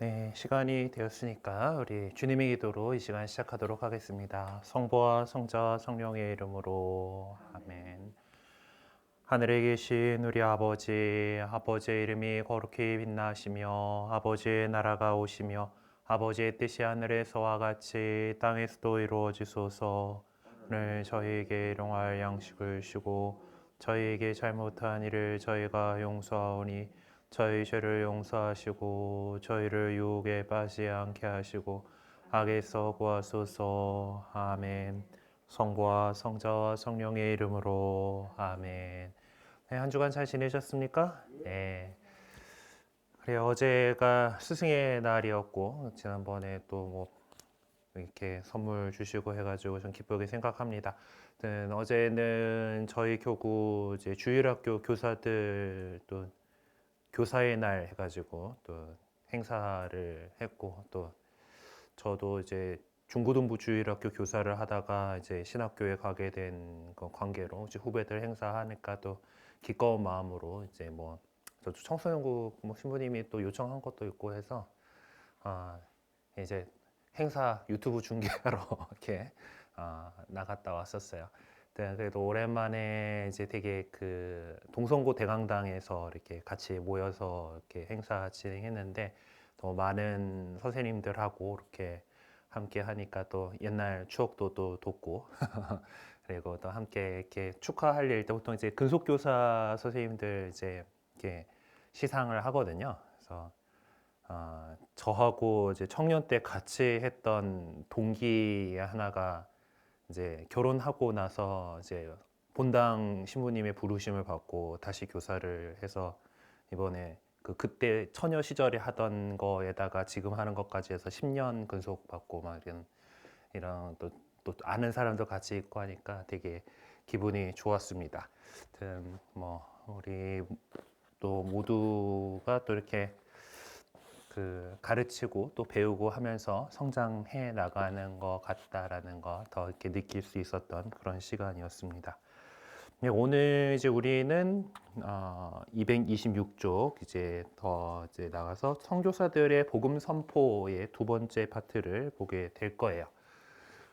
네, 시간이 되었으니까 우리 주님의 기도로 이 시간 시작하도록 하겠습니다. 성부와 성자와 성령의 이름으로 아멘. 하늘에 계신 우리 아버지, 아버지의 이름이 거룩히 빛나시며 아버지의 나라가 오시며 아버지의 뜻이 하늘에서와 같이 땅에서도 이루어지소서. 오늘 저희에게 일용할 양식을 주시고 저희에게 잘못한 일을 저희가 용서하오니 저희 죄를 용서하시고 저희를 유혹에 빠지지 않게 하시고 악에서 구하소서. 아멘. 성부와 성자와 성령의 이름으로 아멘. 네, 한 주간 잘 지내셨습니까? 네. 그래요. 어제가 스승의 날이었고 지난번에 또 뭐 이렇게 선물 주시고 해가지고 좀 기쁘게 생각합니다. 어제는 저희 교구 이제 주일학교 교사들 또 교사의 날 해가지고 또 행사를 했고 또 저도 이제 중고등부 주일학교 교사를 하다가 이제 신학교에 가게 된 관계로 이제 후배들 행사하니까 또 기꺼운 마음으로 이제 뭐 저도 청소년국 뭐 신부님이 또 요청한 것도 있고 해서 아 이제 행사 유튜브 중계하러 이렇게 나갔다 왔었어요. 네, 그래도 오랜만에 이제 되게 그 동성고 대강당에서 이렇게 같이 모여서 이렇게 행사 진행했는데 또 많은 선생님들하고 이렇게 함께 하니까 또 옛날 추억도 또 돋고 그리고 또 함께 이렇게 축하할 일 때 보통 이제 근속교사 선생님들 이제 이렇게 시상을 하거든요. 그래서 저하고 이제 청년 때 같이 했던 동기 하나가 이제 결혼하고 나서 이제 본당 신부님의 부르심을 받고 다시 교사를 해서 이번에 그때 처녀 시절에 하던 거에다가 지금 하는 것까지 해서 10년 근속 받고 막 이런 또 아는 사람도 같이 있고 하니까 되게 기분이 좋았습니다. 아무튼 뭐 우리 또 모두가 또 이렇게 그 가르치고 또 배우고 하면서 성장해 나가는 것 같다라는 거 더 이렇게 느낄 수 있었던 그런 시간이었습니다. 네, 오늘 이제 우리는 226쪽 이제 더 이제 나가서 선교사들의 복음 선포의 두 번째 파트를 보게 될 거예요.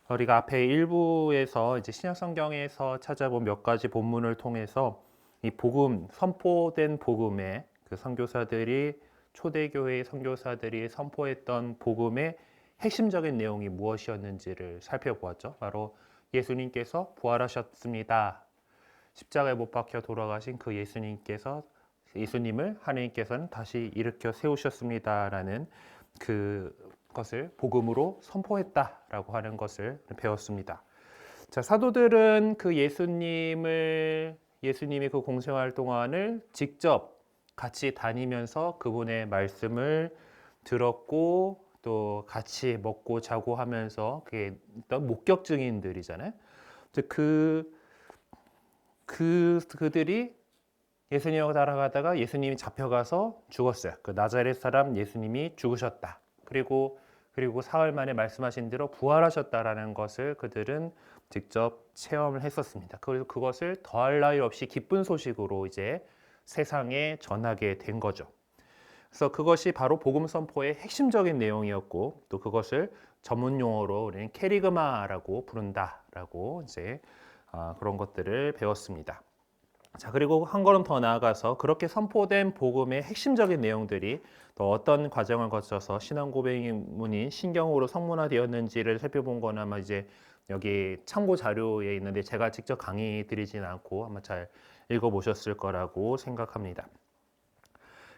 우리가 앞에 일부에서 이제 신약 성경에서 찾아본 몇 가지 본문을 통해서 이 복음 선포된 복음의 그 선교사들이 초대교회의 선교사들이 선포했던 복음의 핵심적인 내용이 무엇이었는지를 살펴보았죠. 바로 예수님께서 부활하셨습니다. 십자가에 못 박혀 돌아가신 그 예수님을 하나님께서는 다시 일으켜 세우셨습니다라는 그것을 복음으로 선포했다라고 하는 것을 배웠습니다. 자, 사도들은 그 예수님이 그 공생활 동안을 직접 같이 다니면서 그분의 말씀을 들었고 또 같이 먹고 자고 하면서 그게 일단 목격 증인들이잖아요. 그들이 예수님하고 따라가다가 예수님이 잡혀가서 죽었어요. 그 나자렛 사람 예수님이 죽으셨다. 그리고 사흘 만에 말씀하신 대로 부활하셨다라는 것을 그들은 직접 체험을 했었습니다. 그래서 그것을 더할 나위 없이 기쁜 소식으로 이제 세상에 전하게 된 거죠. 그래서 그것이 바로 복음 선포의 핵심적인 내용이었고 또 그것을 전문 용어로 우리는 캐리그마라고 부른다라고 이제 그런 것들을 배웠습니다. 자, 그리고 한 걸음 더 나아가서 그렇게 선포된 복음의 핵심적인 내용들이 또 어떤 과정을 거쳐서 신앙 고백문인 신경으로 성문화되었는지를 살펴본 거는 아마 이제 여기 참고 자료에 있는데 제가 직접 강의 드리진 않고 아마 잘 읽어보셨을 거라고 생각합니다.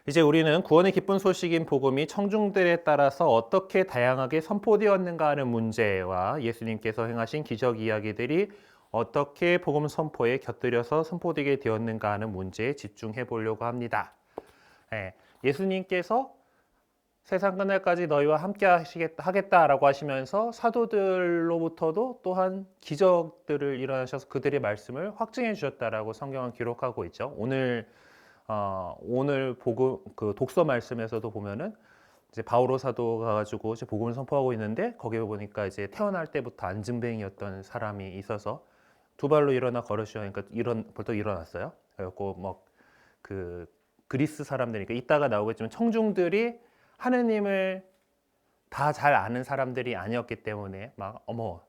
이제 우리는 구원의 기쁜 소식인 복음이 청중들에 따라서 어떻게 다양하게 선포되었는가 하는 문제와 예수님께서 행하신 기적 이야기들이 어떻게 복음 선포에 곁들여서 선포되게 되었는가 하는 문제에 집중해 보려고 합니다. 예수님께서 세상 끝날까지 너희와 함께 하겠다라고 하시면서 사도들로부터도 또한 기적들을 일어나셔서 그들의 말씀을 확증해 주셨다라고 성경은 기록하고 있죠. 오늘 복음 그 독서 말씀에서도 보면은 이제 바오로 사도가 가지고 이제 복음을 선포하고 있는데 거기에 보니까 이제 태어날 때부터 안진뱅이였던 사람이 있어서 두 발로 일어나 걸으시니까 벌떡 일어났어요. 그래갖고 뭐 그 그리스 사람들이니까 이따가 나오겠지만 청중들이 하느님을 다 잘 아는 사람들이 아니었기 때문에 막 어머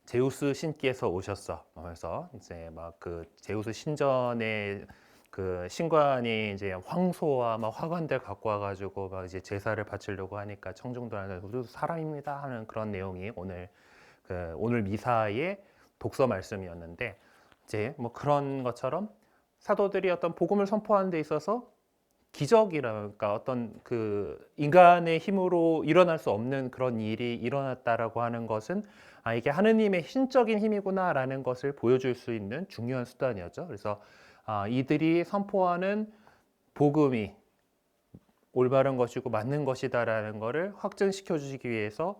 제우스 신께서 오셨어 하면서 이제 막 그 제우스 신전에 그 신관이 이제 황소와 막 화관들 갖고 와가지고 막 이제 제사를 바치려고 하니까 청중들한테 우리도 사람입니다 하는 그런 내용이 오늘 미사의 독서 말씀이었는데, 이제 뭐 그런 것처럼 사도들이 어떤 복음을 선포하는 데 있어서 기적이랄까 어떤 그 인간의 힘으로 일어날 수 없는 그런 일이 일어났다라고 하는 것은 이게 하느님의 신적인 힘이구나라는 것을 보여줄 수 있는 중요한 수단이었죠. 그래서 이들이 선포하는 복음이 올바른 것이고 맞는 것이다라는 것을 확증시켜 주시기 위해서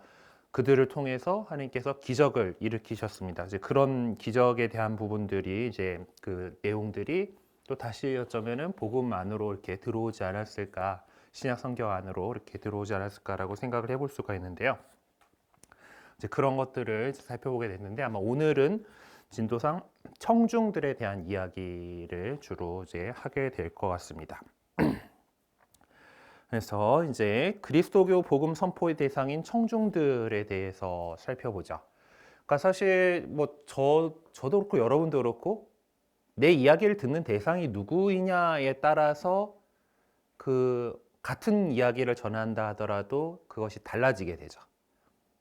그들을 통해서 하나님께서 기적을 일으키셨습니다. 이제 그런 기적에 대한 부분들이 이제 그 내용들이 또 다시 어쩌면은 복음 안으로 이렇게 들어오지 않았을까, 신약 성경 안으로 이렇게 들어오지 않았을까라고 생각을 해볼 수가 있는데요. 이제 그런 것들을 살펴보게 됐는데, 아마 오늘은 진도상 청중들에 대한 이야기를 주로 이제 하게 될 것 같습니다. 그래서 이제 그리스도교 복음 선포의 대상인 청중들에 대해서 살펴보자. 그러니까 사실 뭐 저도 그렇고 여러분도 그렇고 내 이야기를 듣는 대상이 누구이냐에 따라서 그 같은 이야기를 전한다 하더라도 그것이 달라지게 되죠.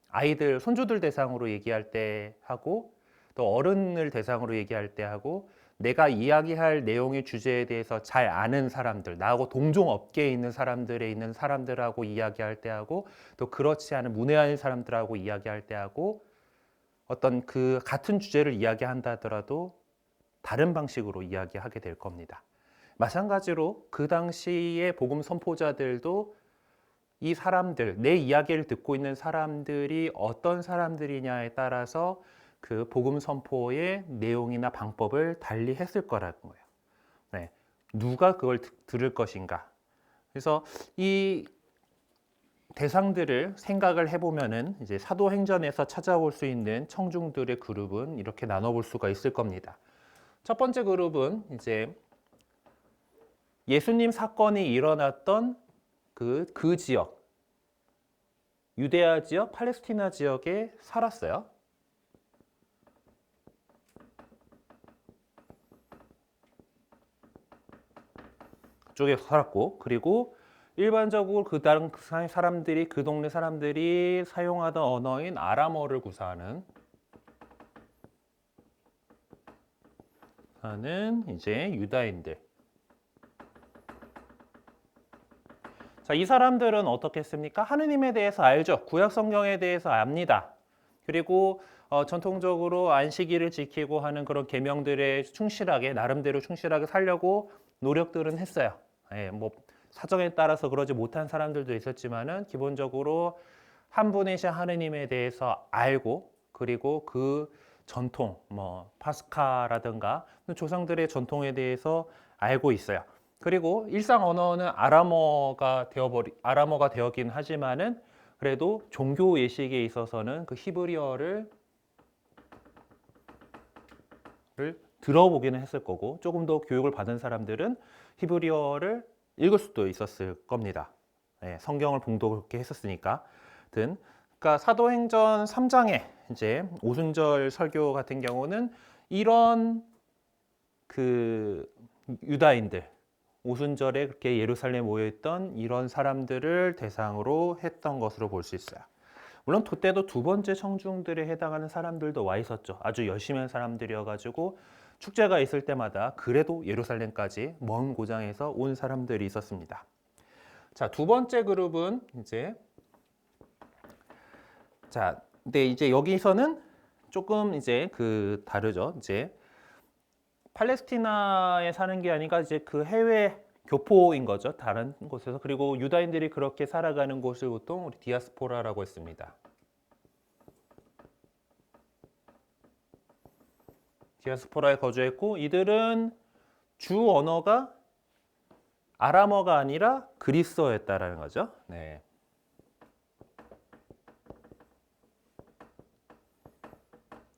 아이들, 손주들 대상으로 얘기할 때 하고 또 어른을 대상으로 얘기할 때 하고 내가 이야기할 내용의 주제에 대해서 잘 아는 사람들, 나하고 동종 업계에 있는 사람들에 있는 사람들하고 이야기할 때 하고 또 그렇지 않은 문외한인 사람들하고 이야기할 때 하고 어떤 그 같은 주제를 이야기한다 하더라도 다른 방식으로 이야기하게 될 겁니다. 마찬가지로 그 당시의 복음 선포자들도 이 사람들, 내 이야기를 듣고 있는 사람들이 어떤 사람들이냐에 따라서 그 복음 선포의 내용이나 방법을 달리 했을 거라는 거예요. 네. 누가 그걸 들을 것인가. 그래서 이 대상들을 생각을 해보면은 이제 사도행전에서 찾아올 수 있는 청중들의 그룹은 이렇게 나눠볼 수가 있을 겁니다. 첫 번째 그룹은 이제 예수님 사건이 일어났던 그 지역, 유대아 지역, 팔레스티나 지역에 살았어요. 그쪽에서 살았고, 그리고 일반적으로 그 다른 사람들이, 그 동네 사람들이 사용하던 언어인 아람어를 구사하는 이제 유다인들. 자, 이 사람들은 어떻게 했습니까? 하느님에 대해서 알죠. 구약 성경에 대해서 압니다. 그리고 전통적으로 안식일을 지키고 하는 그런 계명들에 충실하게, 나름대로 충실하게 살려고 노력들은 했어요. 예, 뭐 사정에 따라서 그러지 못한 사람들도 있었지만은 기본적으로 한 분이신 하느님에 대해서 알고, 그리고 그 전통, 뭐 파스카라든가 조상들의 전통에 대해서 알고 있어요. 그리고 일상 언어는 아람어가 되었긴 하지만은 그래도 종교 예식에 있어서는 그 히브리어를 들어보기는 했을 거고, 조금 더 교육을 받은 사람들은 히브리어를 읽을 수도 있었을 겁니다. 네, 성경을 봉독을 했었으니까. 그러니까 사도행전 3장에 이제 오순절 설교 같은 경우는 이런 그 유다인들, 오순절에 그렇게 예루살렘에 모여있던 이런 사람들을 대상으로 했던 것으로 볼 수 있어요. 물론 그때도 두 번째 청중들에 해당하는 사람들도 와 있었죠. 아주 열심히 한 사람들이어가지고 축제가 있을 때마다 그래도 예루살렘까지 먼 고장에서 온 사람들이 있었습니다. 자, 두 번째 그룹은 근데 이제 여기서는 조금 이제 다르죠. 이제 팔레스티나에 사는 게 아니라 이제 그 해외 교포인 거죠. 다른 곳에서. 그리고 유다인들이 그렇게 살아가는 곳을 보통 우리 디아스포라라고 했습니다. 디아스포라에 거주했고, 이들은 주 언어가 아람어가 아니라 그리스어였다라는 거죠. 네.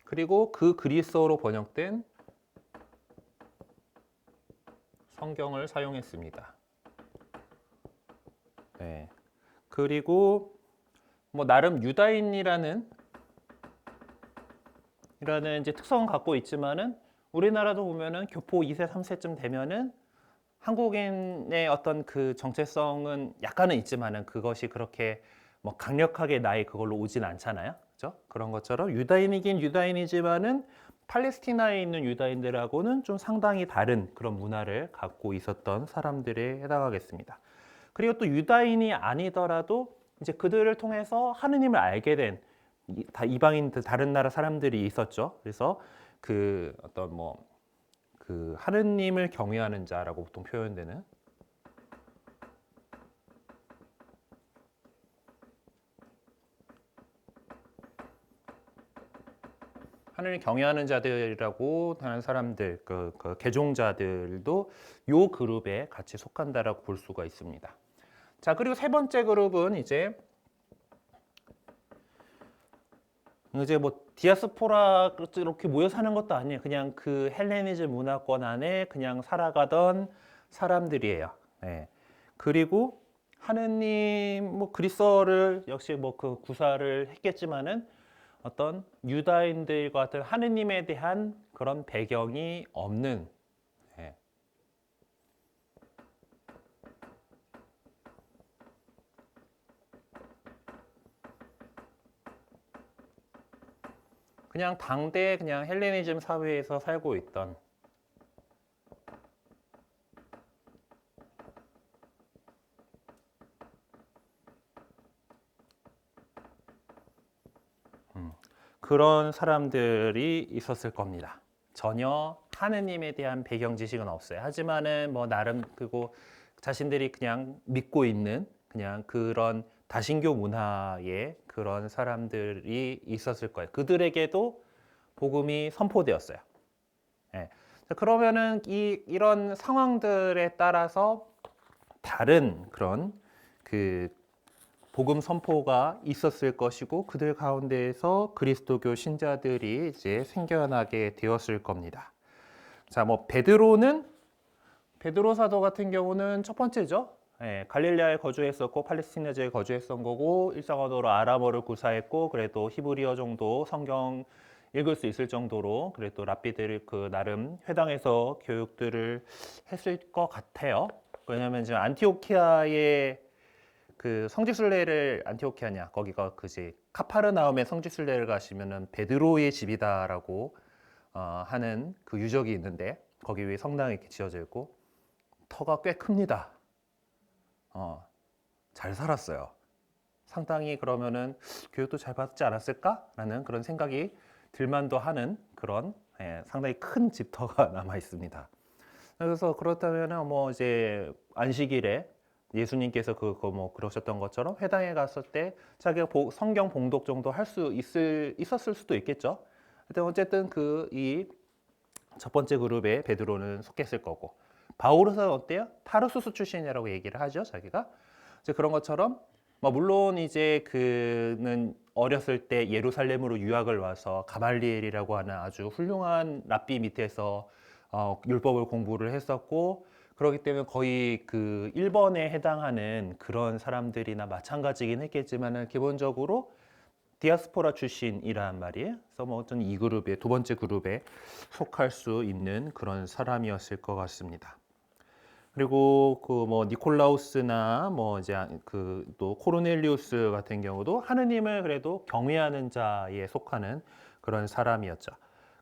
그리고 그 그리스어로 번역된 성경을 사용했습니다. 네. 그리고 뭐 나름 유다인이라는 이제 특성은 갖고 있지만은 우리나라도 보면은 교포 2세, 3세쯤 되면은 한국인의 어떤 그 정체성은 약간은 있지만은 그것이 그렇게 뭐 강력하게 나의 그걸로 오진 않잖아요. 그죠? 그런 것처럼 유다인이긴 유다인이지만은 팔레스티나에 있는 유다인들하고는 좀 상당히 다른 그런 문화를 갖고 있었던 사람들에 해당하겠습니다. 그리고 또 유다인이 아니더라도 이제 그들을 통해서 하느님을 알게 된 다 이방인들 다른 나라 사람들이 있었죠. 그래서 그 어떤 뭐 그 하느님을 경외하는 자라고 보통 표현되는 하느님 경외하는 자들이라고 하는 사람들, 그 개종자들도 요 그룹에 같이 속한다라고 볼 수가 있습니다. 자, 그리고 세 번째 그룹은 이제 뭐 디아스포라 이렇게 모여 사는 것도 아니에요. 그냥 그 헬레니즘 문화권 안에 그냥 살아가던 사람들이에요. 네. 그리고 하느님 뭐 그리스어를 역시 뭐 그 구사를 했겠지만은 어떤 유다인들과 같은 하느님에 대한 그런 배경이 없는, 예. 그냥 당대 그냥 헬레니즘 사회에서 살고 있던 그런 사람들이 있었을 겁니다. 전혀 하느님에 대한 배경 지식은 없어요. 하지만은 뭐 나름 그리고 자신들이 그냥 믿고 있는 그냥 그런 다신교 문화의 그런 사람들이 있었을 거예요. 그들에게도 복음이 선포되었어요. 예. 그러면은 이런 상황들에 따라서 다른 그런 그 복음 선포가 있었을 것이고 그들 가운데에서 그리스도교 신자들이 이제 생겨나게 되었을 겁니다. 자, 뭐 베드로 사도 같은 경우는 첫 번째죠. 예, 갈릴리아에 거주했었고 팔레스티나지에 거주했던 거고 일상어도로 아람어를 구사했고 그래도 히브리어 정도 성경 읽을 수 있을 정도로 그래도 랍비들 그 나름 회당에서 교육들을 했을 것 같아요. 왜냐하면 지금 안티오키아의 그 성지순례를 안티오키아냐 거기가 그지 카파르나움의 성지순례를 가시면은 베드로의 집이다라고 하는 그 유적이 있는데 거기 위에 성당이 이렇게 지어져 있고 터가 꽤 큽니다. 잘 살았어요. 상당히 그러면은 교육도 잘 받지 않았을까라는 그런 생각이 들만도 하는 그런 상당히 큰 집터가 남아 있습니다. 그래서 그렇다면은 뭐 이제 안식일에 예수님께서 그거 뭐 그러셨던 것처럼 회당에 갔을 때 자기가 성경 봉독 정도 할 수 있었을 수도 있겠죠. 근데 어쨌든 그 이 첫 번째 그룹에 베드로는 속했을 거고 바울은 어때요? 타르수스 출신이라고 얘기를 하죠. 자기가 이제 그런 것처럼 뭐 물론 이제 그는 어렸을 때 예루살렘으로 유학을 와서 가말리엘이라고 하는 아주 훌륭한 랍비 밑에서 율법을 공부를 했었고 그렇기 때문에 거의 그 1번에 해당하는 그런 사람들이나 마찬가지긴 했겠지만은 기본적으로 디아스포라 출신이란 말이에요. 그래서 뭐 어떤 이 그룹의 두 번째 그룹에 속할 수 있는 그런 사람이었을 것 같습니다. 그리고 그 뭐 니콜라우스나 뭐 이제 그 또 코르넬리우스 같은 경우도 하느님을 그래도 경외하는 자에 속하는 그런 사람이었죠.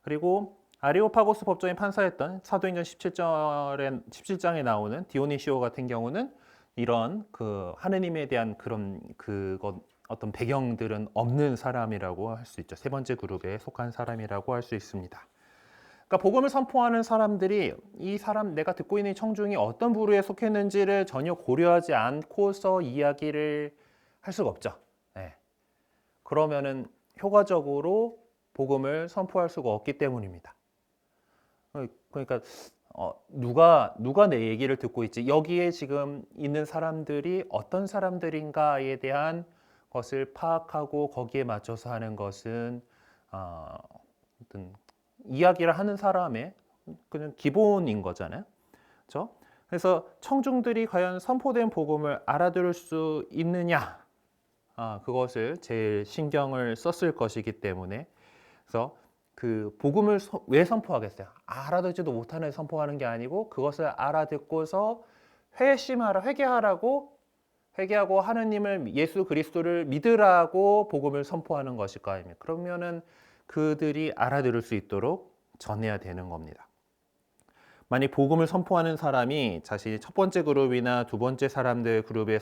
그리고 아리오파고스 법정의 판사였던 사도행전 17장에 나오는 디오니시오 같은 경우는 이런 그 하느님에 대한 그런 그것 어떤 배경들은 없는 사람이라고 할 수 있죠. 세 번째 그룹에 속한 사람이라고 할 수 있습니다. 그러니까 복음을 선포하는 사람들이 이 사람 내가 듣고 있는 청중이 어떤 부류에 속했는지를 전혀 고려하지 않고서 이야기를 할 수가 없죠. 네. 그러면은 효과적으로 복음을 선포할 수가 없기 때문입니다. 그러니까 누가 내 얘기를 듣고 있지? 여기에 지금 있는 사람들이 어떤 사람들인가에 대한 것을 파악하고 거기에 맞춰서 하는 것은 어떤 이야기를 하는 사람의 그냥 기본인 거잖아요. 그렇죠? 그래서 청중들이 과연 선포된 복음을 알아들을 수 있느냐? 그것을 제일 신경을 썼을 것이기 때문에 그래서 그 복음을 왜 선포하겠어요? 알아듣지도 못하는 선포하는 게 아니고 그것을 알아듣고서 회개하고 하느님을 예수 그리스도를 믿으라고 복음을 선포하는 것일 거 아닙니까? 그러면은 그들이 알아들을 수 있도록 전해야 되는 겁니다. 만약 복음을 선포하는 사람이 자신이 첫 번째 그룹이나 두 번째 사람들 그룹에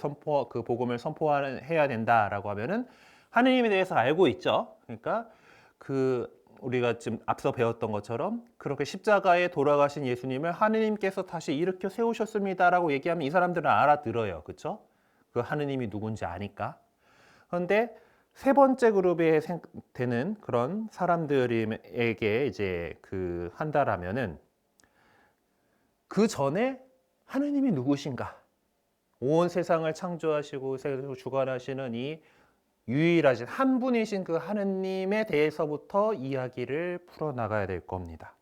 그 복음을 선포해야 된다라고 하면은 하느님에 대해서 알고 있죠. 그러니까 우리가 지금 앞서 배웠던 것처럼 그렇게 십자가에 돌아가신 예수님을 하느님께서 다시 일으켜 세우셨습니다라고 얘기하면 이 사람들은 알아들어요. 그렇죠? 그 하느님이 누군지 아니까. 그런데 세 번째 그룹에 되는 그런 사람들에게 이제 한다라면은 그 전에 하느님이 누구신가? 온 세상을 창조하시고 주관하시는 이 유일하신 한 분이신 그 하느님에 대해서부터 이야기를 풀어나가야 될 겁니다.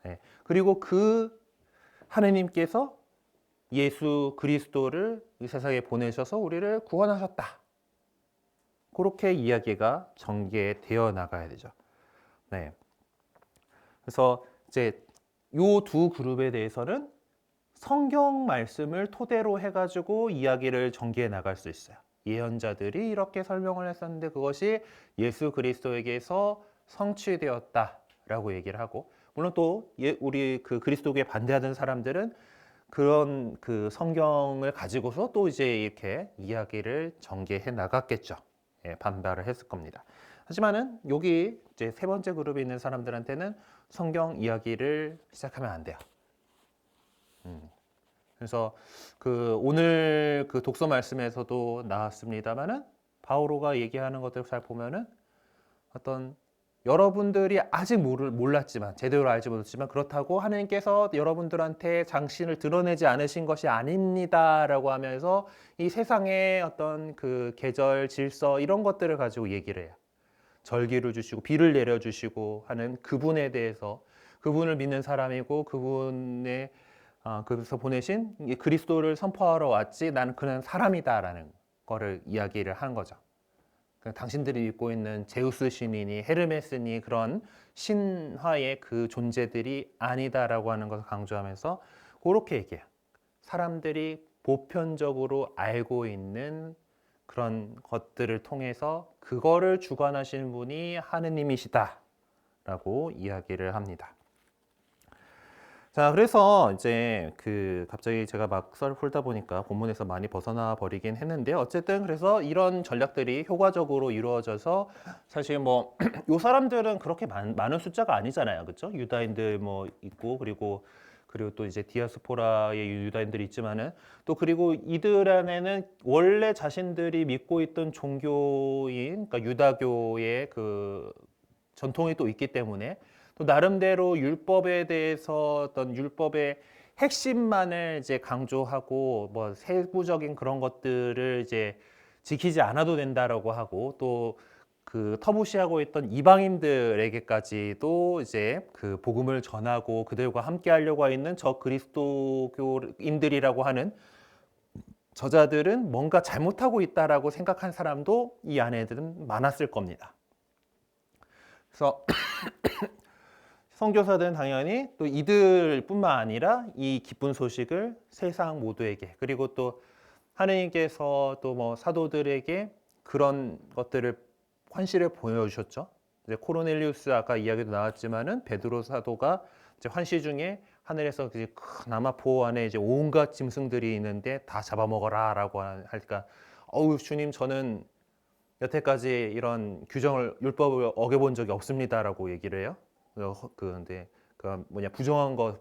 네. 그리고 그 하느님께서 예수 그리스도를 이 세상에 보내셔서 우리를 구원하셨다. 그렇게 이야기가 전개되어 나가야 되죠. 네. 그래서 이제 요 두 그룹에 대해서는 성경 말씀을 토대로 해가지고 이야기를 전개해 나갈 수 있어요. 예언자들이 이렇게 설명을 했었는데 그것이 예수 그리스도에게서 성취되었다라고 얘기를 하고, 물론 또 우리 그 그리스도교에 반대하는 사람들은 그런 그 성경을 가지고서 또 이제 이렇게 이야기를 전개해 나갔겠죠. 예, 반발을 했을 겁니다. 하지만은 여기 이제 세 번째 그룹에 있는 사람들한테는 성경 이야기를 시작하면 안 돼요. 그래서 오늘 그 독서 말씀에서도 나왔습니다만은 바오로가 얘기하는 것들 잘 보면은 어떤 여러분들이 아직 몰랐지만 제대로 알지 못했지만 그렇다고 하느님께서 여러분들한테 당신을 드러내지 않으신 것이 아닙니다라고 하면서 이 세상의 어떤 그 계절 질서 이런 것들을 가지고 얘기를 해요. 절기를 주시고 비를 내려주시고 하는 그분에 대해서, 그분을 믿는 사람이고 그분의 그래서 보내신 그리스도를 선포하러 왔지 나는 그는 사람이다라는 거를 이야기를 한 거죠. 당신들이 믿고 있는 제우스 신이니 헤르메스니 그런 신화의 그 존재들이 아니다라고 하는 것을 강조하면서 그렇게 얘기해요. 사람들이 보편적으로 알고 있는 그런 것들을 통해서 그거를 주관하시는 분이 하느님이시다라고 이야기를 합니다. 자, 그래서 이제 갑자기 제가 막 썰을 풀다 보니까 본문에서 많이 벗어나 버리긴 했는데 어쨌든 그래서 이런 전략들이 효과적으로 이루어져서 사실 뭐 요 사람들은 그렇게 많은 숫자가 아니잖아요, 그렇죠? 유다인들 뭐 있고 그리고 또 이제 디아스포라의 유다인들이 있지만은 또 그리고 이들 안에는 원래 자신들이 믿고 있던 종교인, 그러니까 유다교의 그 전통이 또 있기 때문에 또 나름대로 율법에 대해서 어떤 율법의 핵심만을 이제 강조하고 뭐 세부적인 그런 것들을 이제 지키지 않아도 된다라고 하고 또 터부시하고 있던 이방인들에게까지도 이제 그 복음을 전하고 그들과 함께 하려고 있는 저 그리스도교인들이라고 하는 저자들은 뭔가 잘못하고 있다라고 생각한 사람도 이 안에는 많았을 겁니다. 그래서 선교사들은 당연히 또 이들뿐만 아니라 이 기쁜 소식을 세상 모두에게, 그리고 또 하느님께서 또 뭐 사도들에게 그런 것들을 환시를 보여주셨죠. 이제 코르넬리우스 아까 이야기도 나왔지만은 베드로 사도가 이제 환시 중에 하늘에서 큰 나마포 안에 이제 온갖 짐승들이 있는데 다 잡아먹어라라고 하니까 어우 주님 저는 여태까지 이런 율법을 어겨본 적이 없습니다라고 얘기를 해요. 근데 부정한 것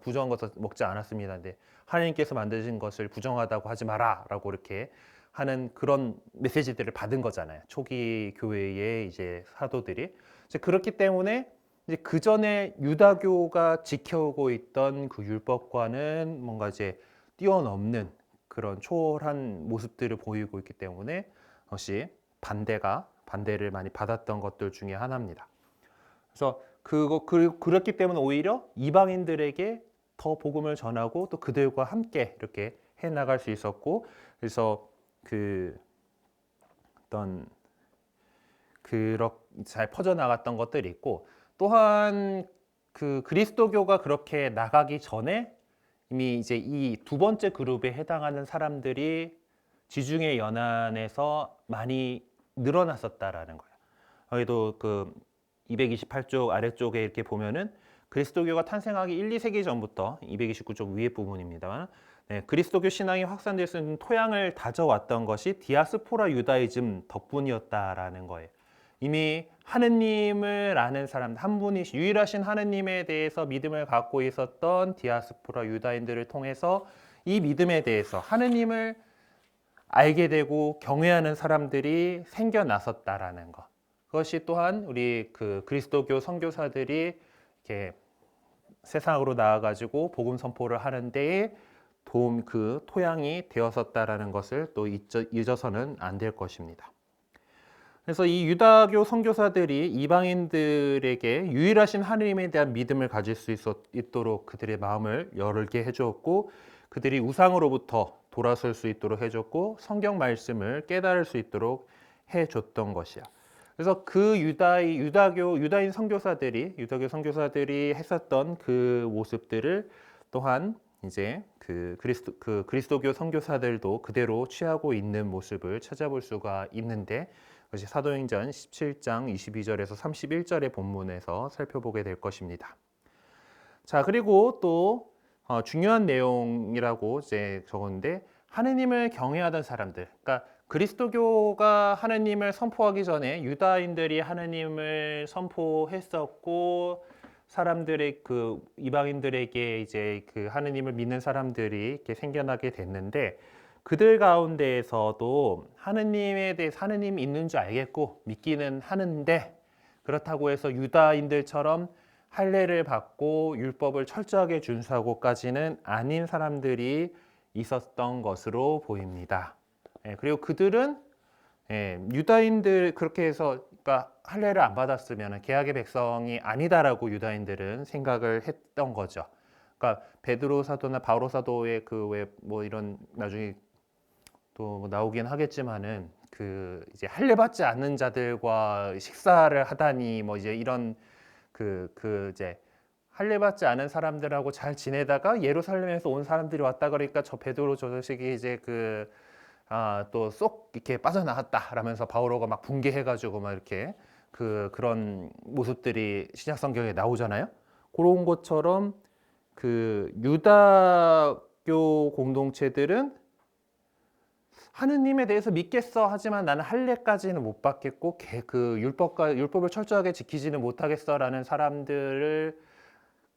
먹지 않았습니다. 근데 하나님께서 만드신 것을 부정하다고 하지 마라라고 이렇게 하는 그런 메시지들을 받은 거잖아요. 초기 교회의 이제 사도들이. 이제 그렇기 때문에 이제 그 전에 유다교가 지켜오고 있던 그 율법과는 뭔가 이제 뛰어넘는 그런 초월한 모습들을 보이고 있기 때문에 역시 반대를 많이 받았던 것들 중에 하나입니다. 그래서 그렇기 때문에 오히려 이방인들에게 더 복음을 전하고 또 그들과 함께 이렇게 해 나갈 수 있었고, 그래서 어떤 잘 퍼져나갔던 것들이 있고, 또한 그 그리스도교가 그렇게 나가기 전에 이미 이제 이 두 번째 그룹에 해당하는 사람들이 지중해 연안에서 많이 늘어났었다라는 거예요. 여기도 그 228쪽 아래쪽에 이렇게 보면은 그리스도교가 탄생하기 1, 2세기 전부터 229쪽 위에 부분입니다만, 네, 그리스도교 신앙이 확산될 수 있는 토양을 다져왔던 것이 디아스포라 유다이즘 덕분이었다라는 거예요. 이미 하느님을 아는 사람, 한 분이 유일하신 하느님에 대해서 믿음을 갖고 있었던 디아스포라 유다인들을 통해서 이 믿음에 대해서 하느님을 알게 되고 경외하는 사람들이 생겨났었다라는 것. 그것이 또한 우리 그 그리스도교 선교사들이 이렇게 세상으로 나아가지고 복음 선포를 하는 데에 그 토양이 되었었다라는 것을 또 잊어서는 안 될 것입니다. 그래서 이 유다교 선교사들이 이방인들에게 유일하신 하느님에 대한 믿음을 가질 수 있도록 그들의 마음을 열게 해주었고, 그들이 우상으로부터 돌아설 수 있도록 해줬고, 성경 말씀을 깨달을 수 있도록 해줬던 것이야. 그래서 그 유다인 유다교 선교사들이 했었던 그 모습들을 또한 이제 그 그리스도교 선교사들도 그대로 취하고 있는 모습을 찾아볼 수가 있는데, 그것이 사도행전 17장 22절에서 31절의 본문에서 살펴보게 될 것입니다. 자, 그리고 또 중요한 내용이라고 이제 적었는데, 하느님을 경외하던 사람들, 그러니까 그리스도교가 하느님을 선포하기 전에 유다인들이 하느님을 선포했었고, 사람들의 그 이방인들에게 이제 그 하느님을 믿는 사람들이 이렇게 생겨나게 됐는데, 그들 가운데에서도 하느님에 대해서 하느님이 있는 줄 알겠고 믿기는 하는데, 그렇다고 해서 유다인들처럼 할례를 받고 율법을 철저하게 준수하고까지는 아닌 사람들이 있었던 것으로 보입니다. 그리고 그들은 유다인들 그렇게 해서 그러니까 할례를 안 받았으면 계약의 백성이 아니다라고 유다인들은 생각을 했던 거죠. 그러니까 베드로 사도나 바오로 사도의 그 왜 뭐 이런 나중에 또 나오긴 하겠지만은 그 이제 할례 받지 않는 자들과 식사를 하다니 뭐 이제 이런 이제 할례 받지 않은 사람들하고 잘 지내다가 예루살렘에서 온 사람들이 왔다 그러니까 저 베드로 저 자식이 이제 또 쏙 이렇게 빠져나갔다라면서 바오로가 막 붕괴해가지고 막 이렇게 그런 모습들이 신약 성경에 나오잖아요. 그런 것처럼 그 유다교 공동체들은 하느님에 대해서 믿겠어 하지만 나는 할례까지는 못 받겠고 그 율법을 철저하게 지키지는 못하겠어라는 사람들을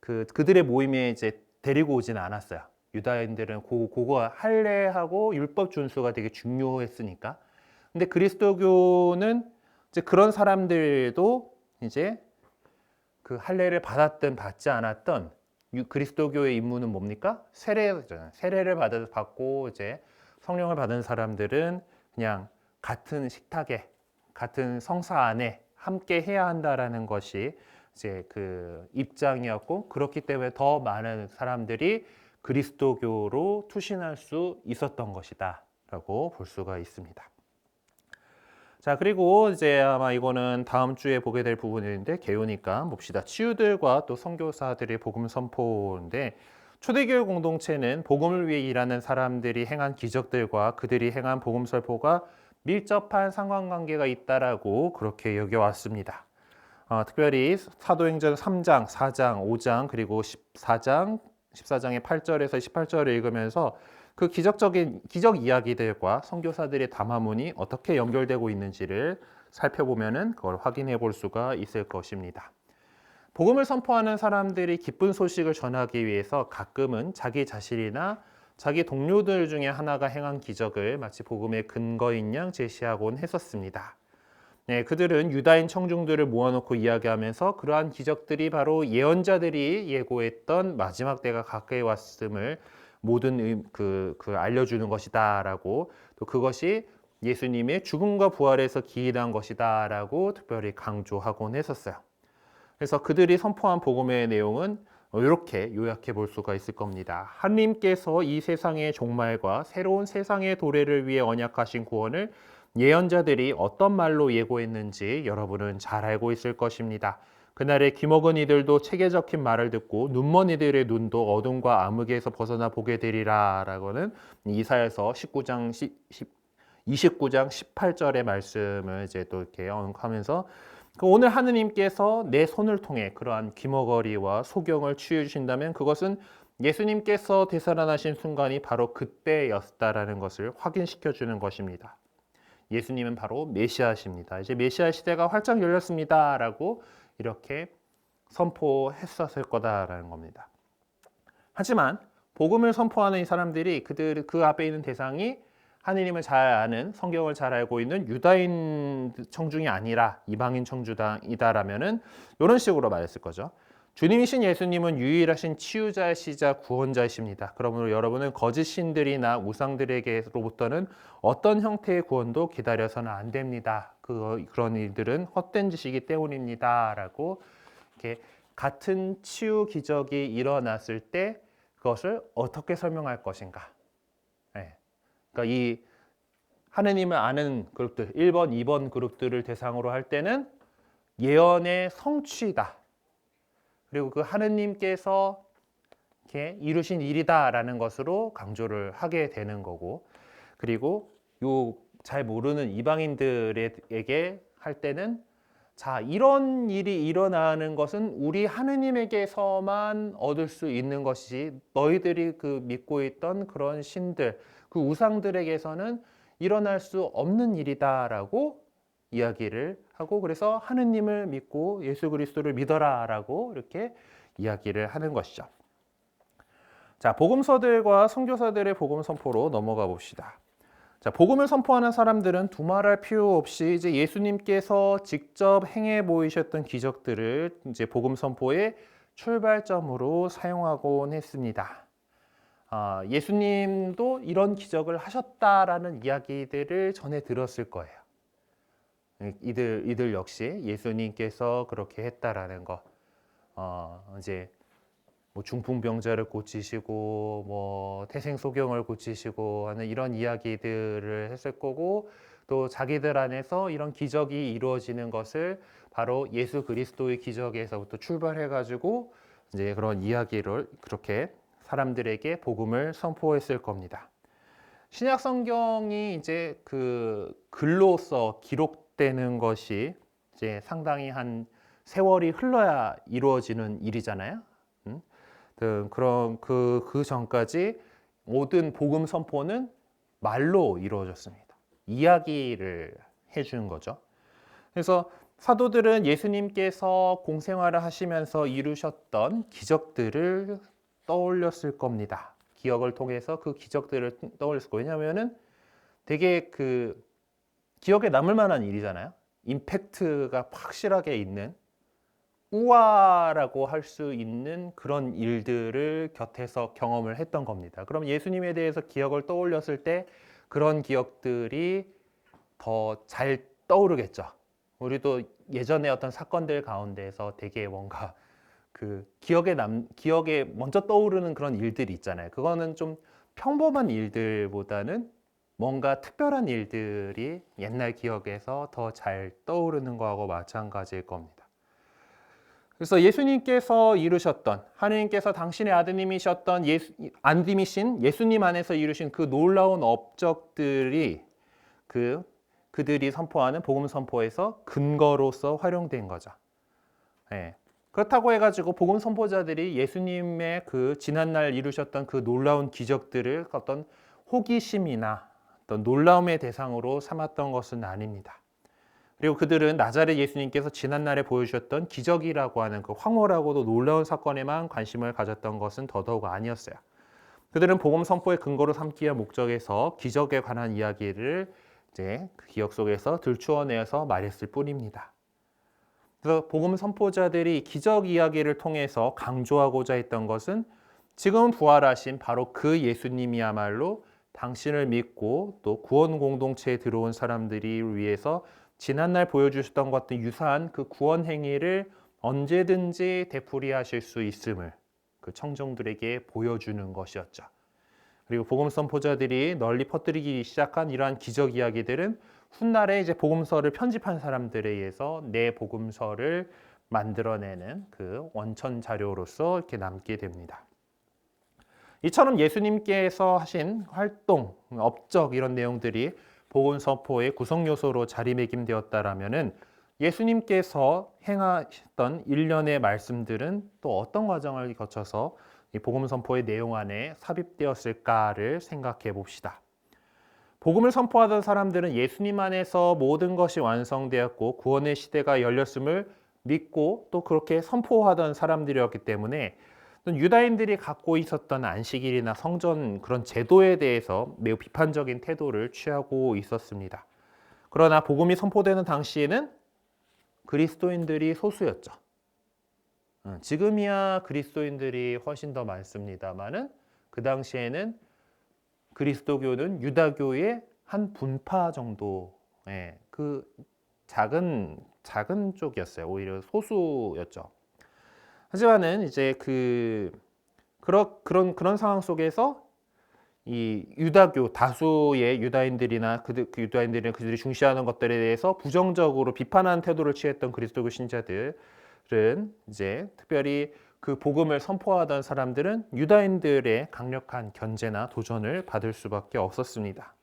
그들의 모임에 이제 데리고 오지는 않았어요. 유다인들은 그거 할례하고 율법 준수가 되게 중요했으니까. 근데 그리스도교는 이제 그런 사람들도 이제 그 할례를 받았든 받지 않았던 그리스도교의 임무는 뭡니까? 세례를 받고 이제 성령을 받은 사람들은 그냥 같은 식탁에 같은 성사 안에 함께 해야 한다라는 것이 이제 그 입장이었고, 그렇기 때문에 더 많은 사람들이 그리스도교로 투신할 수 있었던 것이다라고 볼 수가 있습니다. 자, 그리고 이제 아마 이거는 다음 주에 보게 될 부분인데 개요니까 봅시다. 치유들과 또 선교사들의 복음 선포인데, 초대교회 공동체는 복음을 위해 일하는 사람들이 행한 기적들과 그들이 행한 복음 선포가 밀접한 상관관계가 있다라고 그렇게 여겨왔습니다. 특별히 사도행전 3장, 4장, 5장 그리고 14장의 8절에서 18절을 읽으면서 그 기적 이야기들과 선교사들의 담화문이 어떻게 연결되고 있는지를 살펴보면은 그걸 확인해 볼 수가 있을 것입니다. 복음을 선포하는 사람들이 기쁜 소식을 전하기 위해서 가끔은 자기 자신이나 자기 동료들 중에 하나가 행한 기적을 마치 복음의 근거인 양 제시하곤 했었습니다. 네, 그들은 유다인 청중들을 모아놓고 이야기하면서 그러한 기적들이 바로 예언자들이 예고했던 마지막 때가 가까이 왔음을 모든 알려주는 것이다라고, 또 그것이 예수님의 죽음과 부활에서 기인한 것이다라고 특별히 강조하곤 했었어요. 그래서 그들이 선포한 복음의 내용은 이렇게 요약해 볼 수가 있을 겁니다. 하나님께서 이 세상의 종말과 새로운 세상의 도래를 위해 언약하신 구원을 예언자들이 어떤 말로 예고했는지 여러분은 잘 알고 있을 것입니다. 그날에 귀먹은 이들도 책에 적힌 말을 듣고 눈먼 이들의 눈도 어둠과 암흑에서 벗어나 보게 되리라 라고는 이사야서 29장 18절의 말씀을 이제 또 이렇게 언급하면서 오늘 하느님께서 내 손을 통해 그러한 귀머거리와 소경을 치유해 주신다면 그것은 예수님께서 되살아나신 순간이 바로 그때였다라는 것을 확인시켜 주는 것입니다. 예수님은 바로 메시아십니다. 이제 메시아 시대가 활짝 열렸습니다라고 이렇게 선포했었을 거다라는 겁니다. 하지만 복음을 선포하는 이 사람들이 그 앞에 있는 대상이 하느님을 잘 아는, 성경을 잘 알고 있는 유다인 청중이 아니라 이방인 청중이다라면은 이런 식으로 말했을 거죠. 주님이신 예수님은 유일하신 치유자이시자 구원자이십니다. 그러므로 여러분은 거짓 신들이나 우상들에게로부터는 어떤 형태의 구원도 기다려서는 안 됩니다. 그런 일들은 헛된 짓이기 때문입니다. 라고 이렇게 같은 치유 기적이 일어났을 때 그것을 어떻게 설명할 것인가. 네. 그러니까 이 하느님을 아는 그룹들, 1번, 2번 그룹들을 대상으로 할 때는 예언의 성취다. 그리고 그 하느님께서 이렇게 이루신 일이다라는 것으로 강조를 하게 되는 거고, 그리고 요 잘 모르는 이방인들에게 할 때는 자, 이런 일이 일어나는 것은 우리 하느님에게서만 얻을 수 있는 것이지 너희들이 그 믿고 있던 그런 신들, 그 우상들에게서는 일어날 수 없는 일이다라고 이야기를 하고, 그래서 하느님을 믿고 예수 그리스도를 믿어라라고 이렇게 이야기를 하는 것이죠. 자, 복음서들과 선교사들의 복음 선포로 넘어가 봅시다. 자, 복음을 선포하는 사람들은 두말할 필요 없이 이제 예수님께서 직접 행해 보이셨던 기적들을 이제 복음 선포의 출발점으로 사용하곤 했습니다. 예수님도 이런 기적을 하셨다라는 이야기들을 전해 들었을 거예요. 이들 역시 예수님께서 그렇게 했다라는 거, 이제 뭐 중풍병자를 고치시고 뭐 태생소경을 고치시고 하는 이런 이야기들을 했을 거고, 또 자기들 안에서 이런 기적이 이루어지는 것을 바로 예수 그리스도의 기적에서부터 출발해 가지고 이제 그런 이야기를 그렇게 사람들에게 복음을 선포했을 겁니다. 신약 성경이 이제 그 글로서 기록되는 것이 이제 상당히 한 세월이 흘러야 이루어지는 일이잖아요. 그런 그 전까지 모든 복음 선포는 말로 이루어졌습니다. 이야기를 해주는 거죠. 그래서 사도들은 예수님께서 공생활을 하시면서 이루셨던 기적들을 떠올렸을 겁니다. 기억을 통해서 그 기적들을 떠올렸을 거예요. 왜냐하면은 되게 그 기억에 남을 만한 일이잖아요. 임팩트가 확실하게 있는, 우화라고 할 수 있는 그런 일들을 곁에서 경험을 했던 겁니다. 그럼 예수님에 대해서 기억을 떠올렸을 때 그런 기억들이 더 잘 떠오르겠죠. 우리도 예전에 어떤 사건들 가운데서 되게 뭔가 그 기억에 먼저 떠오르는 그런 일들이 있잖아요. 그거는 좀 평범한 일들보다는 뭔가 특별한 일들이 옛날 기억에서 더 잘 떠오르는 거하고 마찬가지일 겁니다. 그래서 예수님께서 이루셨던, 하느님께서 당신의 아드님이셨던 아드님이신 예수님 안에서 이루신 그 놀라운 업적들이 그들이 선포하는 복음 선포에서 근거로서 활용된 거죠. 네. 그렇다고 해가지고 복음 선포자들이 예수님의 그 지난날 이루셨던 그 놀라운 기적들을 어떤 호기심이나 어떤 놀라움의 대상으로 삼았던 것은 아닙니다. 그리고 그들은 나자렛 예수님께서 지난날에 보여주셨던 기적이라고 하는 그 황홀하고도 놀라운 사건에만 관심을 가졌던 것은 더더욱 아니었어요. 그들은 복음 선포의 근거로 삼기 위한 목적에서 기적에 관한 이야기를 이제 그 기억 속에서 들추어내서 말했을 뿐입니다. 그래서 복음 선포자들이 기적 이야기를 통해서 강조하고자 했던 것은 지금 부활하신 바로 그 예수님이야말로 당신을 믿고 또 구원 공동체에 들어온 사람들이 위해서 지난날 보여주셨던 것 같은 유사한 그 구원 행위를 언제든지 되풀이하실 수 있음을 그 청중들에게 보여주는 것이었죠. 그리고 복음 선포자들이 널리 퍼뜨리기 시작한 이러한 기적 이야기들은 훗날에 이제 복음서를 편집한 사람들에 의해서 내 복음서를 만들어내는 그 원천 자료로서 이렇게 남게 됩니다. 이처럼 예수님께서 하신 활동, 업적 이런 내용들이 복음 선포의 구성 요소로 자리매김되었다라면은 예수님께서 행하셨던 일련의 말씀들은 또 어떤 과정을 거쳐서 이 복음 선포의 내용 안에 삽입되었을까를 생각해 봅시다. 복음을 선포하던 사람들은 예수님 안에서 모든 것이 완성되었고 구원의 시대가 열렸음을 믿고 또 그렇게 선포하던 사람들이었기 때문에 유다인들이 갖고 있었던 안식일이나 성전 그런 제도에 대해서 매우 비판적인 태도를 취하고 있었습니다. 그러나 복음이 선포되는 당시에는 그리스도인들이 소수였죠. 지금이야 그리스도인들이 훨씬 더 많습니다만은 그 당시에는 그리스도교는 유다교의 한 분파 정도의 그 작은 쪽이었어요. 오히려 소수였죠. 하지만은 이제 그런 상황 속에서 이 유다교 다수의 유다인들이나 그 유다인들이나 그들이 중시하는 것들에 대해서 부정적으로 비판하는 태도를 취했던 그리스도교 신자들은 이제 특별히 그 복음을 선포하던 사람들은 유다인들의 강력한 견제나 도전을 받을 수밖에 없었습니다.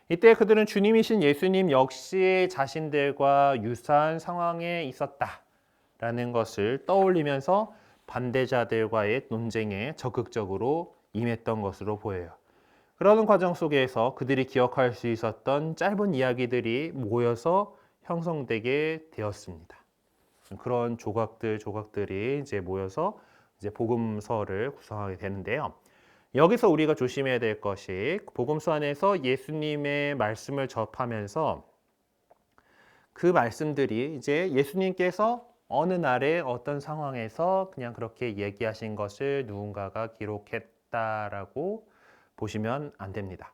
이때 그들은 주님이신 예수님 역시 자신들과 유사한 상황에 있었다라는 것을 떠올리면서 반대자들과의 논쟁에 적극적으로 임했던 것으로 보여요. 그러는 과정 속에서 그들이 기억할 수 있었던 짧은 이야기들이 모여서 형성되게 되었습니다. 그런 조각들이 이제 모여서 이제 복음서를 구성하게 되는데요. 여기서 우리가 조심해야 될 것이 복음서 안에서 예수님의 말씀을 접하면서 그 말씀들이 이제 예수님께서 어느 날에 어떤 상황에서 그냥 그렇게 얘기하신 것을 누군가가 기록했다라고 보시면 안 됩니다.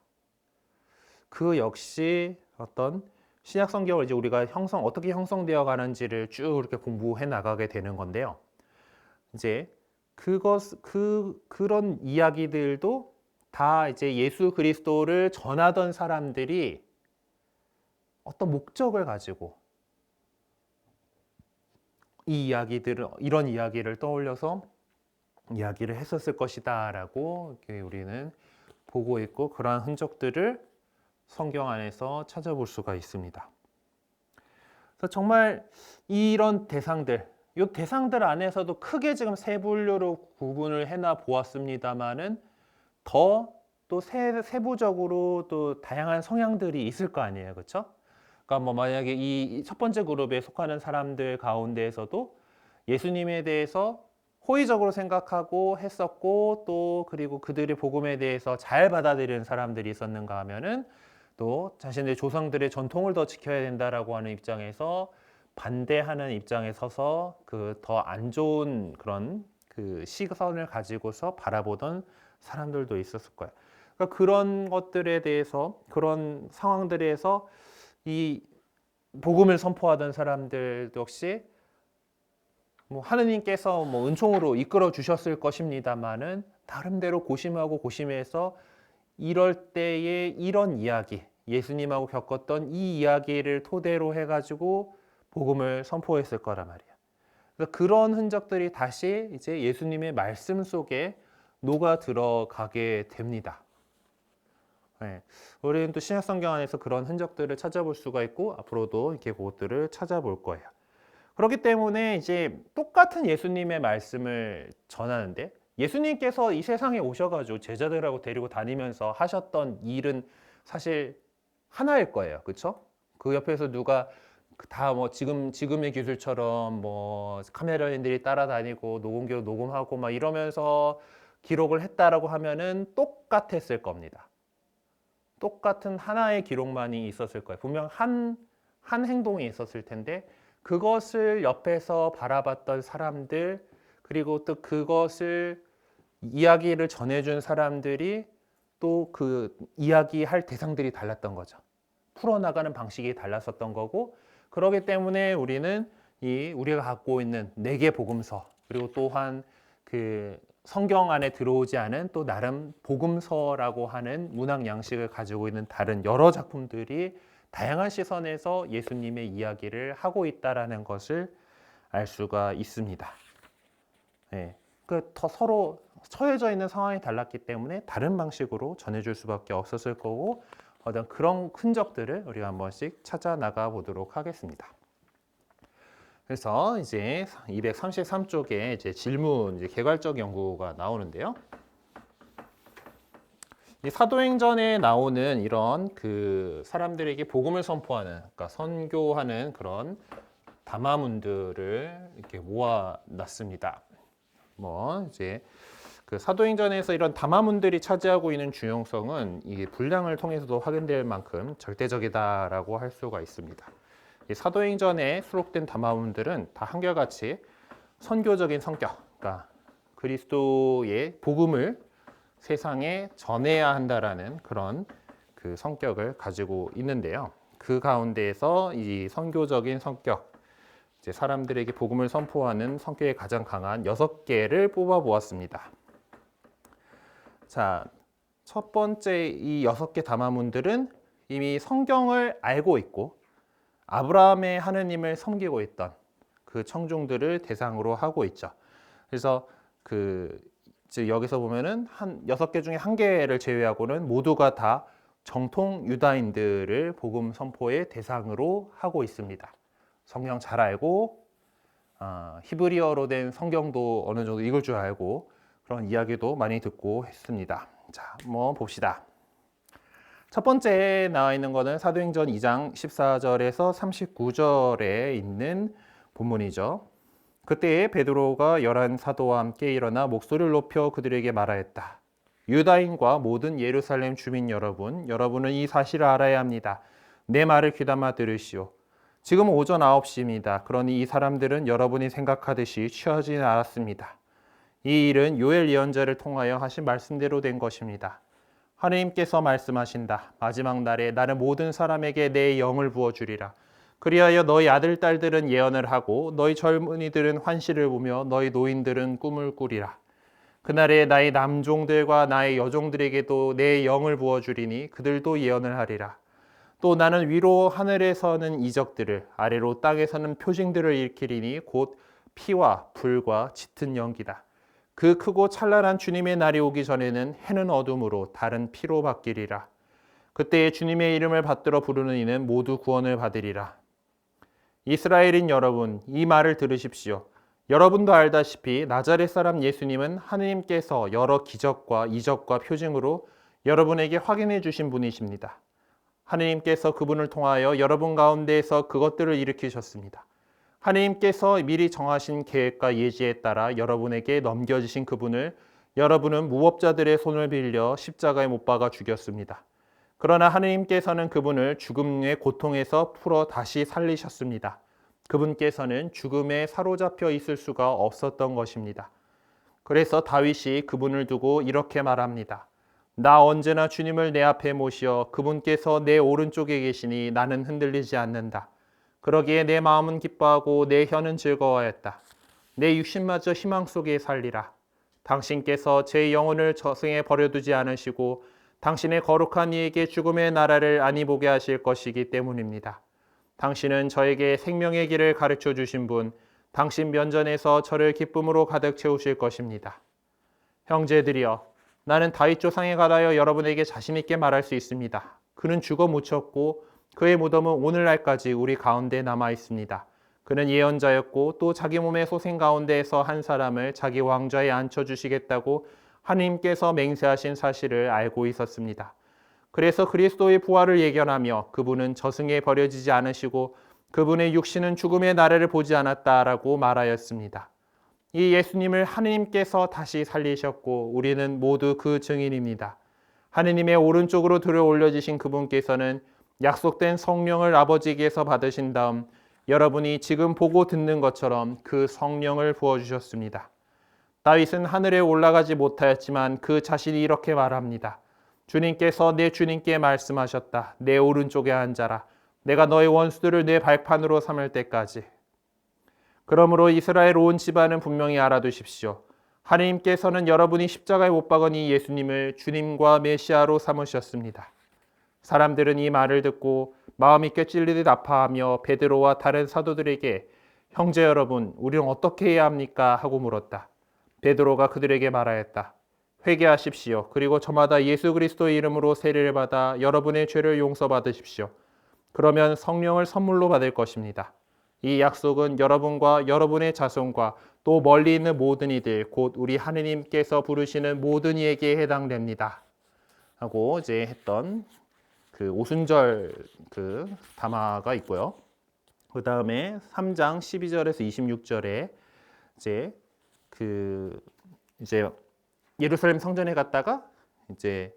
그 역시 어떤 신약 성경을 이제 우리가 어떻게 형성되어 가는지를 쭉 이렇게 공부해 나가게 되는 건데요. 이제 그런 이야기들도 다 이제 예수 그리스도를 전하던 사람들이 어떤 목적을 가지고 이런 이야기를 떠올려서 이야기를 했었을 것이다라고 우리는 보고 있고 그러한 흔적들을 성경 안에서 찾아볼 수가 있습니다. 그래서 정말 이런 이 대상들 안에서도 크게 지금 세 분류로 구분을 해나 보았습니다만은 더 또 세부적으로 또 다양한 성향들이 있을 거 아니에요, 그렇죠? 그러니까 뭐 만약에 이 첫 번째 그룹에 속하는 사람들 가운데에서도 예수님에 대해서 호의적으로 생각하고 했었고 또 그리고 그들의 복음에 대해서 잘 받아들이는 사람들이 있었는가 하면은 또 자신의 조상들의 전통을 더 지켜야 된다라고 하는 입장에서 반대하는 입장에 서서 그 더 안 좋은 그런 그 시선을 가지고서 바라보던 사람들도 있었을 거예요. 그러니까 그런 것들에 대해서 그런 상황들에서 이 복음을 선포하던 사람들 역시 뭐 하느님께서 뭐 은총으로 이끌어 주셨을 것입니다만은 나름대로 고심하고 고심해서 이럴 때의 이런 이야기, 예수님하고 겪었던 이 이야기를 토대로 해가지고 복음을 선포했을 거란 말이에요. 그래서 그런 흔적들이 다시 이제 예수님의 말씀 속에 녹아 들어가게 됩니다. 네. 우리는 또 신약 성경 안에서 그런 흔적들을 찾아볼 수가 있고 앞으로도 이렇게 그것들을 찾아볼 거예요. 그렇기 때문에 이제 똑같은 예수님의 말씀을 전하는데 예수님께서 이 세상에 오셔가지고 제자들하고 데리고 다니면서 하셨던 일은 사실 하나일 거예요, 그렇죠? 그 옆에서 누가 다 뭐 지금의 기술처럼 뭐 카메라맨들이 따라다니고 녹음기로 녹음하고 막 이러면서 기록을 했다라고 하면은 똑같았을 겁니다. 똑같은 하나의 기록만이 있었을 거예요. 분명 한 행동이 있었을 텐데 그것을 옆에서 바라봤던 사람들 그리고 또 그것을 이야기를 전해준 사람들이 또 그 이야기할 대상들이 달랐던 거죠. 풀어나가는 방식이 달랐었던 거고 그렇기 때문에 우리는 우리가 갖고 있는 4개 복음서 그리고 또한 그 성경 안에 들어오지 않은 또 나름 복음서라고 하는 문학 양식을 가지고 있는 다른 여러 작품들이 다양한 시선에서 예수님의 이야기를 하고 있다라는 것을 알 수가 있습니다. 네. 더 서로 처해져 있는 상황이 달랐기 때문에 다른 방식으로 전해줄 수밖에 없었을 거고 어떤 그런 흔적들을 우리가 한 번씩 찾아 나가 보도록 하겠습니다. 그래서 이제 233쪽에 이제 질문, 이제 개괄적 연구가 나오는데요. 이 사도행전에 나오는 이런 그 사람들에게 복음을 선포하는, 그러니까 선교하는 그런 담화문들을 이렇게 모아놨습니다. 이제 그 사도행전에서 이런 담화문들이 차지하고 있는 중요성은 이 분량을 통해서도 확인될 만큼 절대적이다라고 할 수가 있습니다. 이 사도행전에 수록된 담화문들은 다 한결같이 선교적인 성격, 그러니까 그리스도의 복음을 세상에 전해야 한다라는 그런 그 성격을 가지고 있는데요. 그 가운데에서 이 선교적인 성격, 이제 사람들에게 복음을 선포하는 성격이 가장 강한 6개를 뽑아 보았습니다. 자, 첫 번째 이 6개 담화문들은 이미 성경을 알고 있고 아브라함의 하느님을 섬기고 있던 그 청중들을 대상으로 하고 있죠. 그래서 즉 여기서 보면은 한 6개 중에 1개를 제외하고는 모두가 다 정통 유다인들을 복음 선포의 대상으로 하고 있습니다. 성경 잘 알고 히브리어로 된 성경도 어느 정도 읽을 줄 알고 그런 이야기도 많이 듣고 했습니다. 자, 한번 봅시다. 첫 번째 나와 있는 것은 사도행전 2장 14절에서 39절에 있는 본문이죠. 그때 베드로가 11 사도와 함께 일어나 목소리를 높여 그들에게 말하였다. 유다인과 모든 예루살렘 주민 여러분, 여러분은 이 사실을 알아야 합니다. 내 말을 귀담아 들으시오. 지금 오전 9시입니다. 그러니 이 사람들은 여러분이 생각하듯이 취하지는 않았습니다. 이 일은 요엘 예언자를 통하여 하신 말씀대로 된 것입니다. 하느님께서 말씀하신다. 마지막 날에 나는 모든 사람에게 내 영을 부어주리라. 그리하여 너희 아들, 딸들은 예언을 하고 너희 젊은이들은 환시를 보며 너희 노인들은 꿈을 꾸리라. 그날에 나의 남종들과 나의 여종들에게도 내 영을 부어주리니 그들도 예언을 하리라. 또 나는 위로 하늘에서는 이적들을 아래로 땅에서는 표징들을 일으키리니 곧 피와 불과 짙은 연기다. 그 크고 찬란한 주님의 날이 오기 전에는 해는 어둠으로 달은 피로 바뀌리라. 그때에 주님의 이름을 받들어 부르는 이는 모두 구원을 받으리라. 이스라엘인 여러분, 이 말을 들으십시오. 여러분도 알다시피 나자렛 사람 예수님은 하느님께서 여러 기적과 이적과 표징으로 여러분에게 확인해 주신 분이십니다. 하느님께서 그분을 통하여 여러분 가운데에서 그것들을 일으키셨습니다. 하느님께서 미리 정하신 계획과 예지에 따라 여러분에게 넘겨주신 그분을 여러분은 무법자들의 손을 빌려 십자가에 못 박아 죽였습니다. 그러나 하느님께서는 그분을 죽음의 고통에서 풀어 다시 살리셨습니다. 그분께서는 죽음에 사로잡혀 있을 수가 없었던 것입니다. 그래서 다윗이 그분을 두고 이렇게 말합니다. 나 언제나 주님을 내 앞에 모시어 그분께서 내 오른쪽에 계시니 나는 흔들리지 않는다. 그러기에 내 마음은 기뻐하고 내 혀는 즐거워했다. 내 육신마저 희망 속에 살리라. 당신께서 제 영혼을 저승에 버려두지 않으시고 당신의 거룩한 이에게 죽음의 나라를 안이 보게 하실 것이기 때문입니다. 당신은 저에게 생명의 길을 가르쳐 주신 분, 당신 면전에서 저를 기쁨으로 가득 채우실 것입니다. 형제들이여, 나는 다윗 조상에 관하여 여러분에게 자신 있게 말할 수 있습니다. 그는 죽어 묻혔고 그의 무덤은 오늘날까지 우리 가운데 남아 있습니다. 그는 예언자였고 또 자기 몸의 소생 가운데에서 한 사람을 자기 왕좌에 앉혀주시겠다고 하느님께서 맹세하신 사실을 알고 있었습니다. 그래서 그리스도의 부활을 예견하며 그분은 저승에 버려지지 않으시고 그분의 육신은 죽음의 나라를 보지 않았다라고 말하였습니다. 이 예수님을 하느님께서 다시 살리셨고 우리는 모두 그 증인입니다. 하느님의 오른쪽으로 들어 올려지신 그분께서는 약속된 성령을 아버지께서 받으신 다음 여러분이 지금 보고 듣는 것처럼 그 성령을 부어주셨습니다. 다윗은 하늘에 올라가지 못하였지만 그 자신이 이렇게 말합니다. 주님께서 내 주님께 말씀하셨다. 내 오른쪽에 앉아라. 내가 너의 원수들을 내 발판으로 삼을 때까지. 그러므로 이스라엘 온 집안은 분명히 알아두십시오. 하느님께서는 여러분이 십자가에 못 박은 이 예수님을 주님과 메시아로 삼으셨습니다. 사람들은 이 말을 듣고 마음이 꿰찔리듯 아파하며 베드로와 다른 사도들에게 형제 여러분, 우리는 어떻게 해야 합니까? 하고 물었다. 베드로가 그들에게 말하였다. 회개하십시오. 그리고 저마다 예수 그리스도의 이름으로 세례를 받아 여러분의 죄를 용서받으십시오. 그러면 성령을 선물로 받을 것입니다. 이 약속은 여러분과 여러분의 자손과 또 멀리 있는 모든 이들, 곧 우리 하느님께서 부르시는 모든 이에게 해당됩니다. 하고 이제 했던 그 오순절 그 담화가 있고요. 그 다음에 3장 12절에서 26절에 이제 예루살렘 성전에 갔다가 이제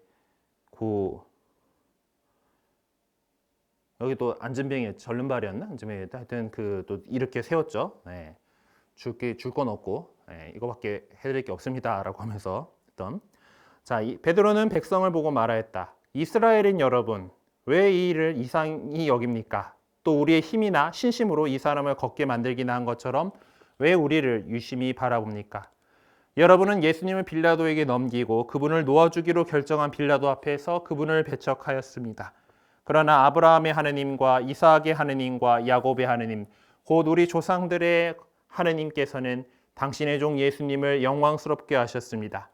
여기 또 안전병이 전륜발이었나? 안전병이 하여튼 또 이렇게 세웠죠. 네. 줄 건 없고 이거밖에 해드릴 게 없습니다라고 하면서 했던. 자, 베드로는 백성을 보고 말하였다. 이스라엘인 여러분, 왜 이 일을 이상히 여깁니까? 또 우리의 힘이나 신심으로 이 사람을 걷게 만들기나 한 것처럼 왜 우리를 유심히 바라봅니까? 여러분은 예수님을 빌라도에게 넘기고 그분을 놓아주기로 결정한 빌라도 앞에서 그분을 배척하였습니다. 그러나 아브라함의 하느님과 이삭의 하느님과 야곱의 하느님, 곧 우리 조상들의 하느님께서는 당신의 종 예수님을 영광스럽게 하셨습니다.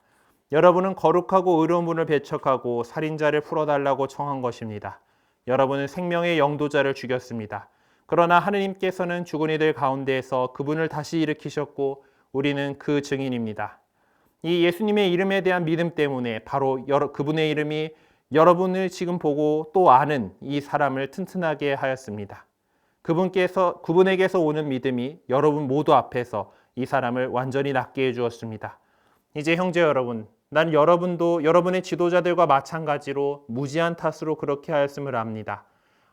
여러분은 거룩하고 의로운 분을 배척하고 살인자를 풀어달라고 청한 것입니다. 여러분은 생명의 영도자를 죽였습니다. 그러나 하느님께서는 죽은 이들 가운데에서 그분을 다시 일으키셨고 우리는 그 증인입니다. 이 예수님의 이름에 대한 믿음 때문에 바로 그분의 이름이 여러분을 지금 보고 또 아는 이 사람을 튼튼하게 하였습니다. 그분에게서 오는 믿음이 여러분 모두 앞에서 이 사람을 완전히 낫게 해주었습니다. 이제 형제 여러분, 난 여러분도 여러분의 지도자들과 마찬가지로 무지한 탓으로 그렇게 하였음을 압니다.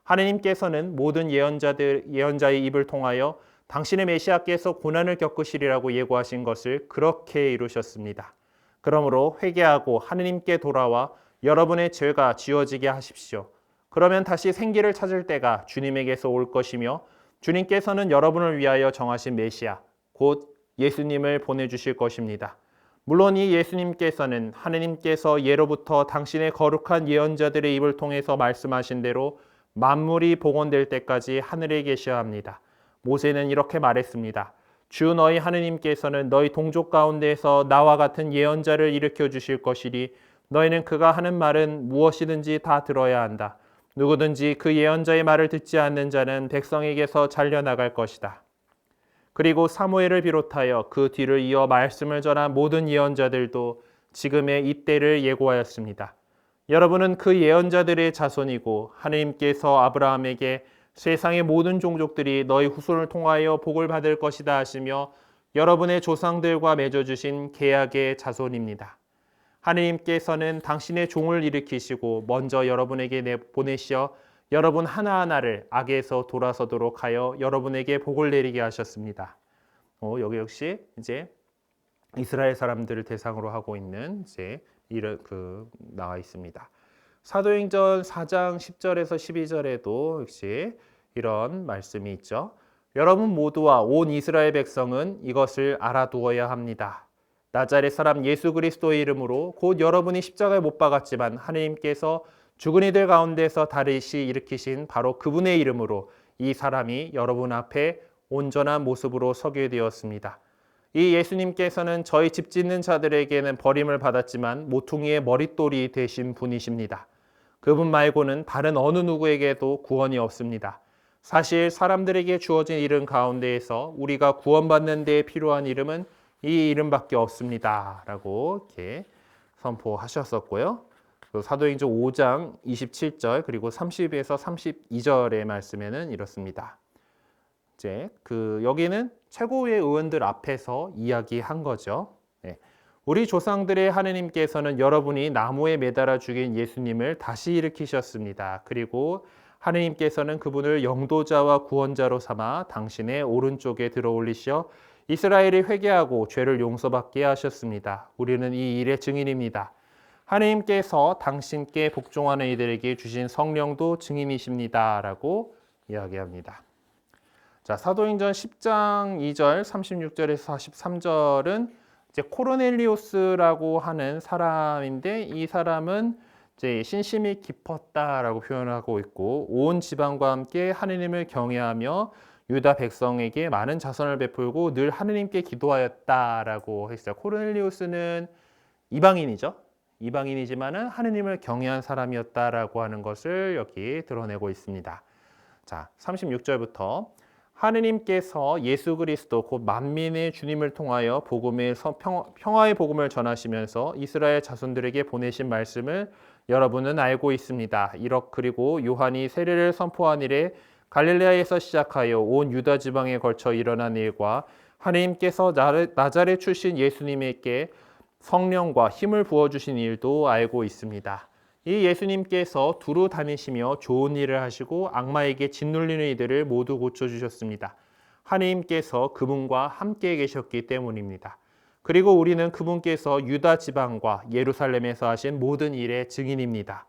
하느님께서는 모든 예언자의 입을 통하여 당신의 메시아께서 고난을 겪으시리라고 예고하신 것을 그렇게 이루셨습니다. 그러므로 회개하고 하느님께 돌아와 여러분의 죄가 지워지게 하십시오. 그러면 다시 생기를 찾을 때가 주님에게서 올 것이며 주님께서는 여러분을 위하여 정하신 메시아, 곧 예수님을 보내주실 것입니다. 물론 이 예수님께서는 하느님께서 예로부터 당신의 거룩한 예언자들의 입을 통해서 말씀하신 대로 만물이 복원될 때까지 하늘에 계셔야 합니다. 모세는 이렇게 말했습니다. 주 너희 하느님께서는 너희 동족 가운데에서 나와 같은 예언자를 일으켜 주실 것이니 너희는 그가 하는 말은 무엇이든지 다 들어야 한다. 누구든지 그 예언자의 말을 듣지 않는 자는 백성에게서 잘려나갈 것이다. 그리고 사무엘을 비롯하여 그 뒤를 이어 말씀을 전한 모든 예언자들도 지금의 이때를 예고하였습니다. 여러분은 그 예언자들의 자손이고 하느님께서 아브라함에게 세상의 모든 종족들이 너희 후손을 통하여 복을 받을 것이다 하시며 여러분의 조상들과 맺어주신 계약의 자손입니다. 하느님께서는 당신의 종을 일으키시고 먼저 여러분에게 보내시어 여러분 하나하나를 악에서 돌아서도록 하여 여러분에게 복을 내리게 하셨습니다. 여기 역시 이제 이스라엘 사람들을 대상으로 하고 있는 이제 나와 있습니다. 사도행전 4장 10절에서 12절에도 역시 이런 말씀이 있죠. 여러분 모두와 온 이스라엘 백성은 이것을 알아두어야 합니다. 나자렛 사람 예수 그리스도의 이름으로 곧 여러분이 십자가에 못 박았지만 하느님께서 죽은 이들 가운데서 다시 일으키신 바로 그분의 이름으로 이 사람이 여러분 앞에 온전한 모습으로 서게 되었습니다. 이 예수님께서는 저희 집 짓는 자들에게는 버림을 받았지만 모퉁이의 머릿돌이 되신 분이십니다. 그분 말고는 다른 어느 누구에게도 구원이 없습니다. 사실 사람들에게 주어진 이름 가운데에서 우리가 구원받는 데에 필요한 이름은 이 이름밖에 없습니다. 라고 이렇게 선포하셨었고요. 사도행전 5장 27절 그리고 30에서 32절의 말씀에는 이렇습니다. 이제 여기는 최고의 의원들 앞에서 이야기한 거죠. 네. 우리 조상들의 하느님께서는 여러분이 나무에 매달아 죽인 예수님을 다시 일으키셨습니다. 그리고 하느님께서는 그분을 영도자와 구원자로 삼아 당신의 오른쪽에 들어올리셔 이스라엘이 회개하고 죄를 용서받게 하셨습니다. 우리는 이 일의 증인입니다. 하느님께서 당신께 복종하는 이들에게 주신 성령도 증인이십니다. 라고 이야기합니다. 자, 사도행전 10장 2절 36절에서 43절은 이제 코르넬리우스라고 하는 사람인데 이 사람은 이제 신심이 깊었다라고 표현하고 있고 온 지방과 함께 하느님을 경외하며 유다 백성에게 많은 자선을 베풀고 늘 하느님께 기도하였다라고 했어요. 코르넬리우스는 이방인이죠. 이방인이지만은 하느님을 경외한 사람이었다라고 하는 것을 여기 드러내고 있습니다. 자, 36절부터 하느님께서 예수 그리스도 곧 만민의 주님을 통하여 평화의 복음을 전하시면서 이스라엘 자손들에게 보내신 말씀을 여러분은 알고 있습니다. 그리고 요한이 세례를 선포한 이래 갈릴레아에서 시작하여 온 유다 지방에 걸쳐 일어난 일과 하느님께서 나자렛 출신 예수님에게 성령과 힘을 부어주신 일도 알고 있습니다. 이 예수님께서 두루 다니시며 좋은 일을 하시고 악마에게 짓눌리는 이들을 모두 고쳐주셨습니다. 하느님께서 그분과 함께 계셨기 때문입니다. 그리고 우리는 그분께서 유다 지방과 예루살렘에서 하신 모든 일의 증인입니다.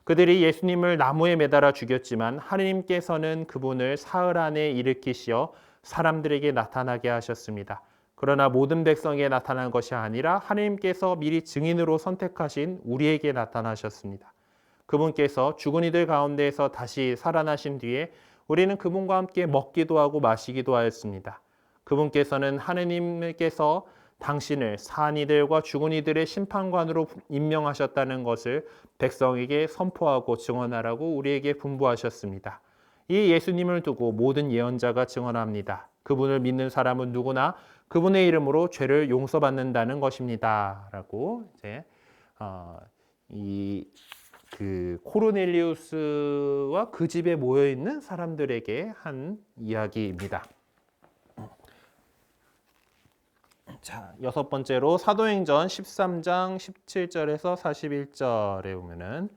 그들이 예수님을 나무에 매달아 죽였지만 하느님께서는 그분을 사흘 안에 일으키시어 사람들에게 나타나게 하셨습니다. 그러나 모든 백성에게 나타난 것이 아니라 하느님께서 미리 증인으로 선택하신 우리에게 나타나셨습니다. 그분께서 죽은 이들 가운데에서 다시 살아나신 뒤에 우리는 그분과 함께 먹기도 하고 마시기도 하였습니다. 그분께서는 하느님께서 당신을 산 이들과 죽은 이들의 심판관으로 임명하셨다는 것을 백성에게 선포하고 증언하라고 우리에게 분부하셨습니다. 이 예수님을 두고 모든 예언자가 증언합니다. 그분을 믿는 사람은 누구나 그분의 이름으로 죄를 용서받는다는 것입니다. 라고 이제 코르넬리우스와 그 집에 모여 있는 사람들에게 한 이야기입니다. 자, 여섯 번째로 사도행전 13장 17절에서 41절에 보면은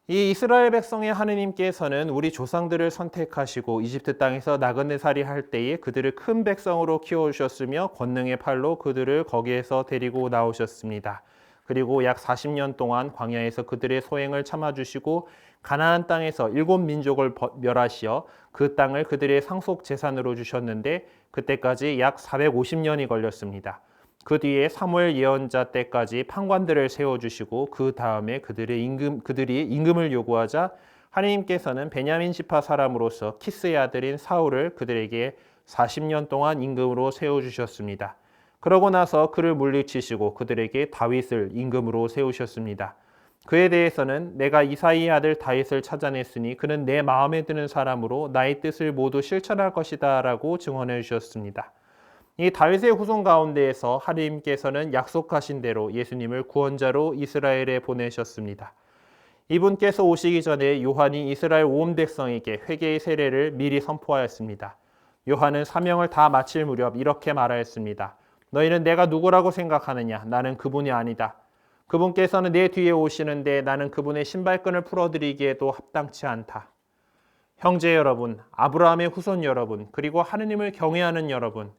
이 이스라엘 백성의 하느님께서는 우리 조상들을 선택하시고 이집트 땅에서 나그네살이 할 때에 그들을 큰 백성으로 키워주셨으며 권능의 팔로 그들을 거기에서 데리고 나오셨습니다. 그리고 약 40년 동안 광야에서 그들의 소행을 참아주시고 가나안 땅에서 7민족을 멸하시어 그 땅을 그들의 상속 재산으로 주셨는데 그때까지 약 450년이 걸렸습니다. 그 뒤에 사무엘 예언자 때까지 판관들을 세워주시고 그 다음에 그들이 임금을 요구하자 하느님께서는 베냐민 지파 사람으로서 키스의 아들인 사울을 그들에게 40년 동안 임금으로 세워주셨습니다. 그러고 나서 그를 물리치시고 그들에게 다윗을 임금으로 세우셨습니다. 그에 대해서는 내가 이사이의 아들 다윗을 찾아냈으니 그는 내 마음에 드는 사람으로 나의 뜻을 모두 실천할 것이다 라고 증언해 주셨습니다. 이 다윗의 후손 가운데에서 하느님께서는 약속하신 대로 예수님을 구원자로 이스라엘에 보내셨습니다. 이분께서 오시기 전에 요한이 이스라엘 온 백성에게 회개의 세례를 미리 선포하였습니다. 요한은 사명을 다 마칠 무렵 이렇게 말하였습니다. 너희는 내가 누구라고 생각하느냐? 나는 그분이 아니다. 그분께서는 내 뒤에 오시는데 나는 그분의 신발끈을 풀어드리기에도 합당치 않다. 형제 여러분, 아브라함의 후손 여러분, 그리고 하느님을 경외하는 여러분,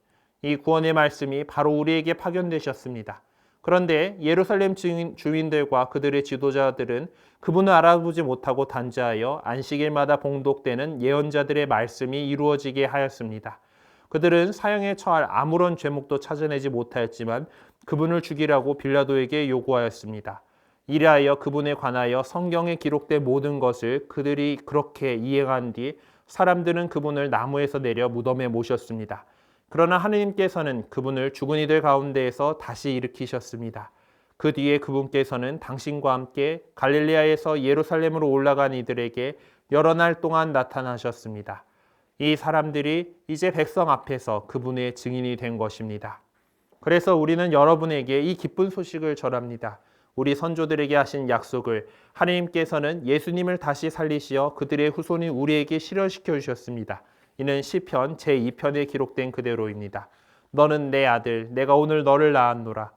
이 구원의 말씀이 바로 우리에게 파견되셨습니다. 그런데 예루살렘 주민들과 그들의 지도자들은 그분을 알아보지 못하고 단죄하여 안식일마다 봉독되는 예언자들의 말씀이 이루어지게 하였습니다. 그들은 사형에 처할 아무런 죄목도 찾아내지 못하였지만 그분을 죽이라고 빌라도에게 요구하였습니다. 이래하여 그분에 관하여 성경에 기록된 모든 것을 그들이 그렇게 이행한 뒤 사람들은 그분을 나무에서 내려 무덤에 모셨습니다. 그러나 하느님께서는 그분을 죽은 이들 가운데에서 다시 일으키셨습니다. 그 뒤에 그분께서는 당신과 함께 갈릴레아에서 예루살렘으로 올라간 이들에게 여러 날 동안 나타나셨습니다. 이 사람들이 이제 백성 앞에서 그분의 증인이 된 것입니다. 그래서 우리는 여러분에게 이 기쁜 소식을 전합니다. 우리 선조들에게 하신 약속을 하느님께서는 예수님을 다시 살리시어 그들의 후손이 우리에게 실현시켜 주셨습니다. 이는 시편 제2편에 기록된 그대로입니다. 너는 내 아들, 내가 오늘 너를 낳았노라.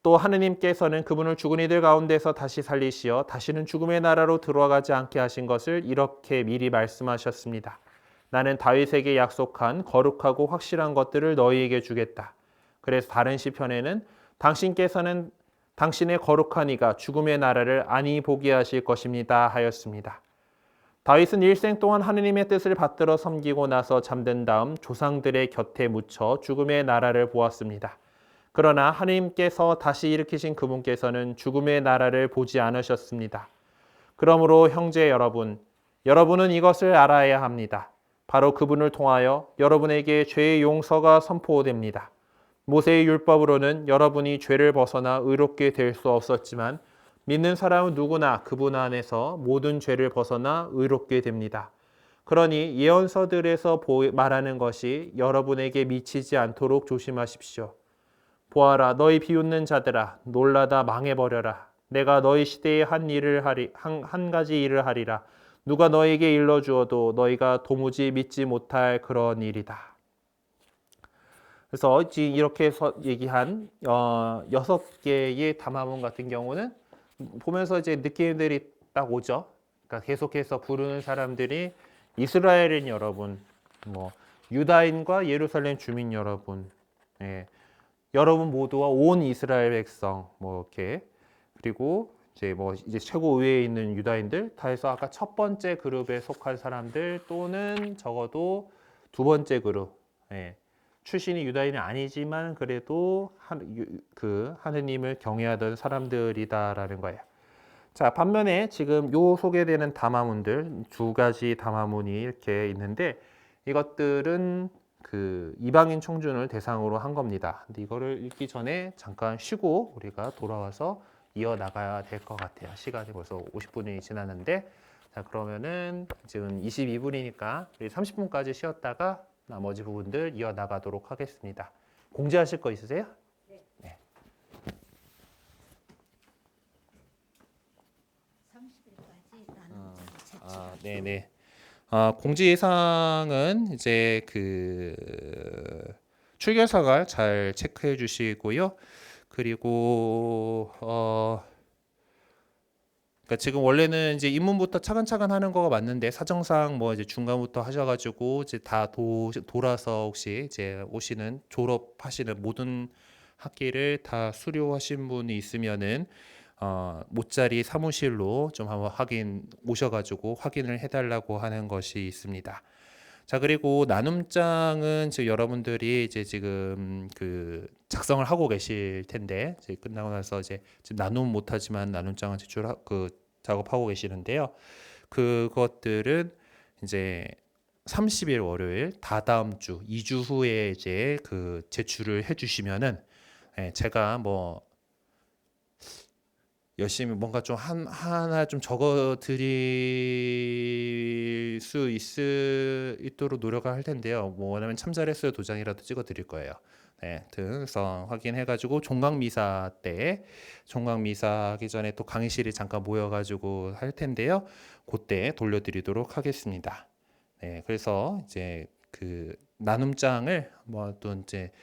또 하느님께서는 그분을 죽은 이들 가운데서 다시 살리시어 다시는 죽음의 나라로 들어가지 않게 하신 것을 이렇게 미리 말씀하셨습니다. 나는 다윗에게 약속한 거룩하고 확실한 것들을 너희에게 주겠다. 그래서 다른 시편에는 당신께서는 당신의 거룩한 이가 죽음의 나라를 안히 보게 하실 것입니다 하였습니다. 다윗은 일생 동안 하느님의 뜻을 받들어 섬기고 나서 잠든 다음 조상들의 곁에 묻혀 죽음의 나라를 보았습니다. 그러나 하나님께서 다시 일으키신 그분께서는 죽음의 나라를 보지 않으셨습니다. 그러므로 형제 여러분, 여러분은 이것을 알아야 합니다. 바로 그분을 통하여 여러분에게 죄의 용서가 선포됩니다. 모세의 율법으로는 여러분이 죄를 벗어나 의롭게 될 수 없었지만 믿는 사람은 누구나 그분 안에서 모든 죄를 벗어나 의롭게 됩니다. 그러니 예언서들에서 말하는 것이 여러분에게 미치지 않도록 조심하십시오. 보아라, 너희 비웃는 자들아, 놀라다 망해버려라. 내가 너희 시대에 한 가지 일을 하리라. 누가 너에게 일러주어도 너희가 도무지 믿지 못할 그런 일이다. 그래서 이렇게 해서 얘기한 6개의 담화문 같은 경우는 보면서 이제 느낌들이 딱 오죠. 그러니까 계속해서 부르는 사람들이 이스라엘인 여러분, 뭐 유다인과 예루살렘 주민 여러분, 예, 여러분 모두와 온 이스라엘 백성, 뭐 이렇게 그리고 이제 최고 의회에 있는 유다인들 다 해서 아까 첫 번째 그룹에 속한 사람들 또는 적어도 두 번째 그룹, 예, 출신이 유다인은 아니지만 그래도 하느님을 경외하던 사람들이다라는 거예요. 자, 반면에 지금 요 소개되는 담화문들 2가지 담화문이 이렇게 있는데 이것들은 그 이방인 청중을 대상으로 한 겁니다. 근데 이거를 읽기 전에 잠깐 쉬고 우리가 돌아와서 이어나가야 될 것 같아요. 시간이 벌써 50분이 지났는데, 자, 그러면은 지금 22분이니까 우리 30분까지 쉬었다가 나머지 부분들 이어나가도록 하겠습니다. 공지하실 거 있으세요? 네. 30일까지 나는 제출. 네네. 공지사항은 이제 출결사가 잘 체크해 주시고요. 그리고 그러니까 지금 원래는 이제 입문부터 차근차근 하는 거가 맞는데 사정상 뭐 이제 중간부터 하셔가지고 이제 다 돌아서 혹시 이제 오시는 졸업하시는 모든 학기를 다 수료하신 분이 있으면은 모짜리 사무실로 좀 한번 오셔가지고 확인을 해달라고 하는 것이 있습니다. 자, 그리고 나눔장은 지금 여러분들이 이제 지금 작성을 하고 계실 텐데 이제 끝나고 나서 이제 지금 나눔 못하지만 나눔장은 작업하고 계시는데요. 그것들은 이제 30일 월요일 다다음 주 2주 후에 이제 제출을 해주시면은 제가 뭐 열심히 뭔가 좀 하나 좀 적어 드릴 수 있도록 노력을 할 텐데요. 뭐 원하면 참잘했어요 도장이라도 찍어 드릴 거예요. 네, 그래서 확인해 가지고 종강미사 하기 전에 또 강의실에 잠깐 모여 가지고 할 텐데요. 그때 돌려드리도록 하겠습니다. 네, 그래서 이제 나눔장을 뭐 또 이제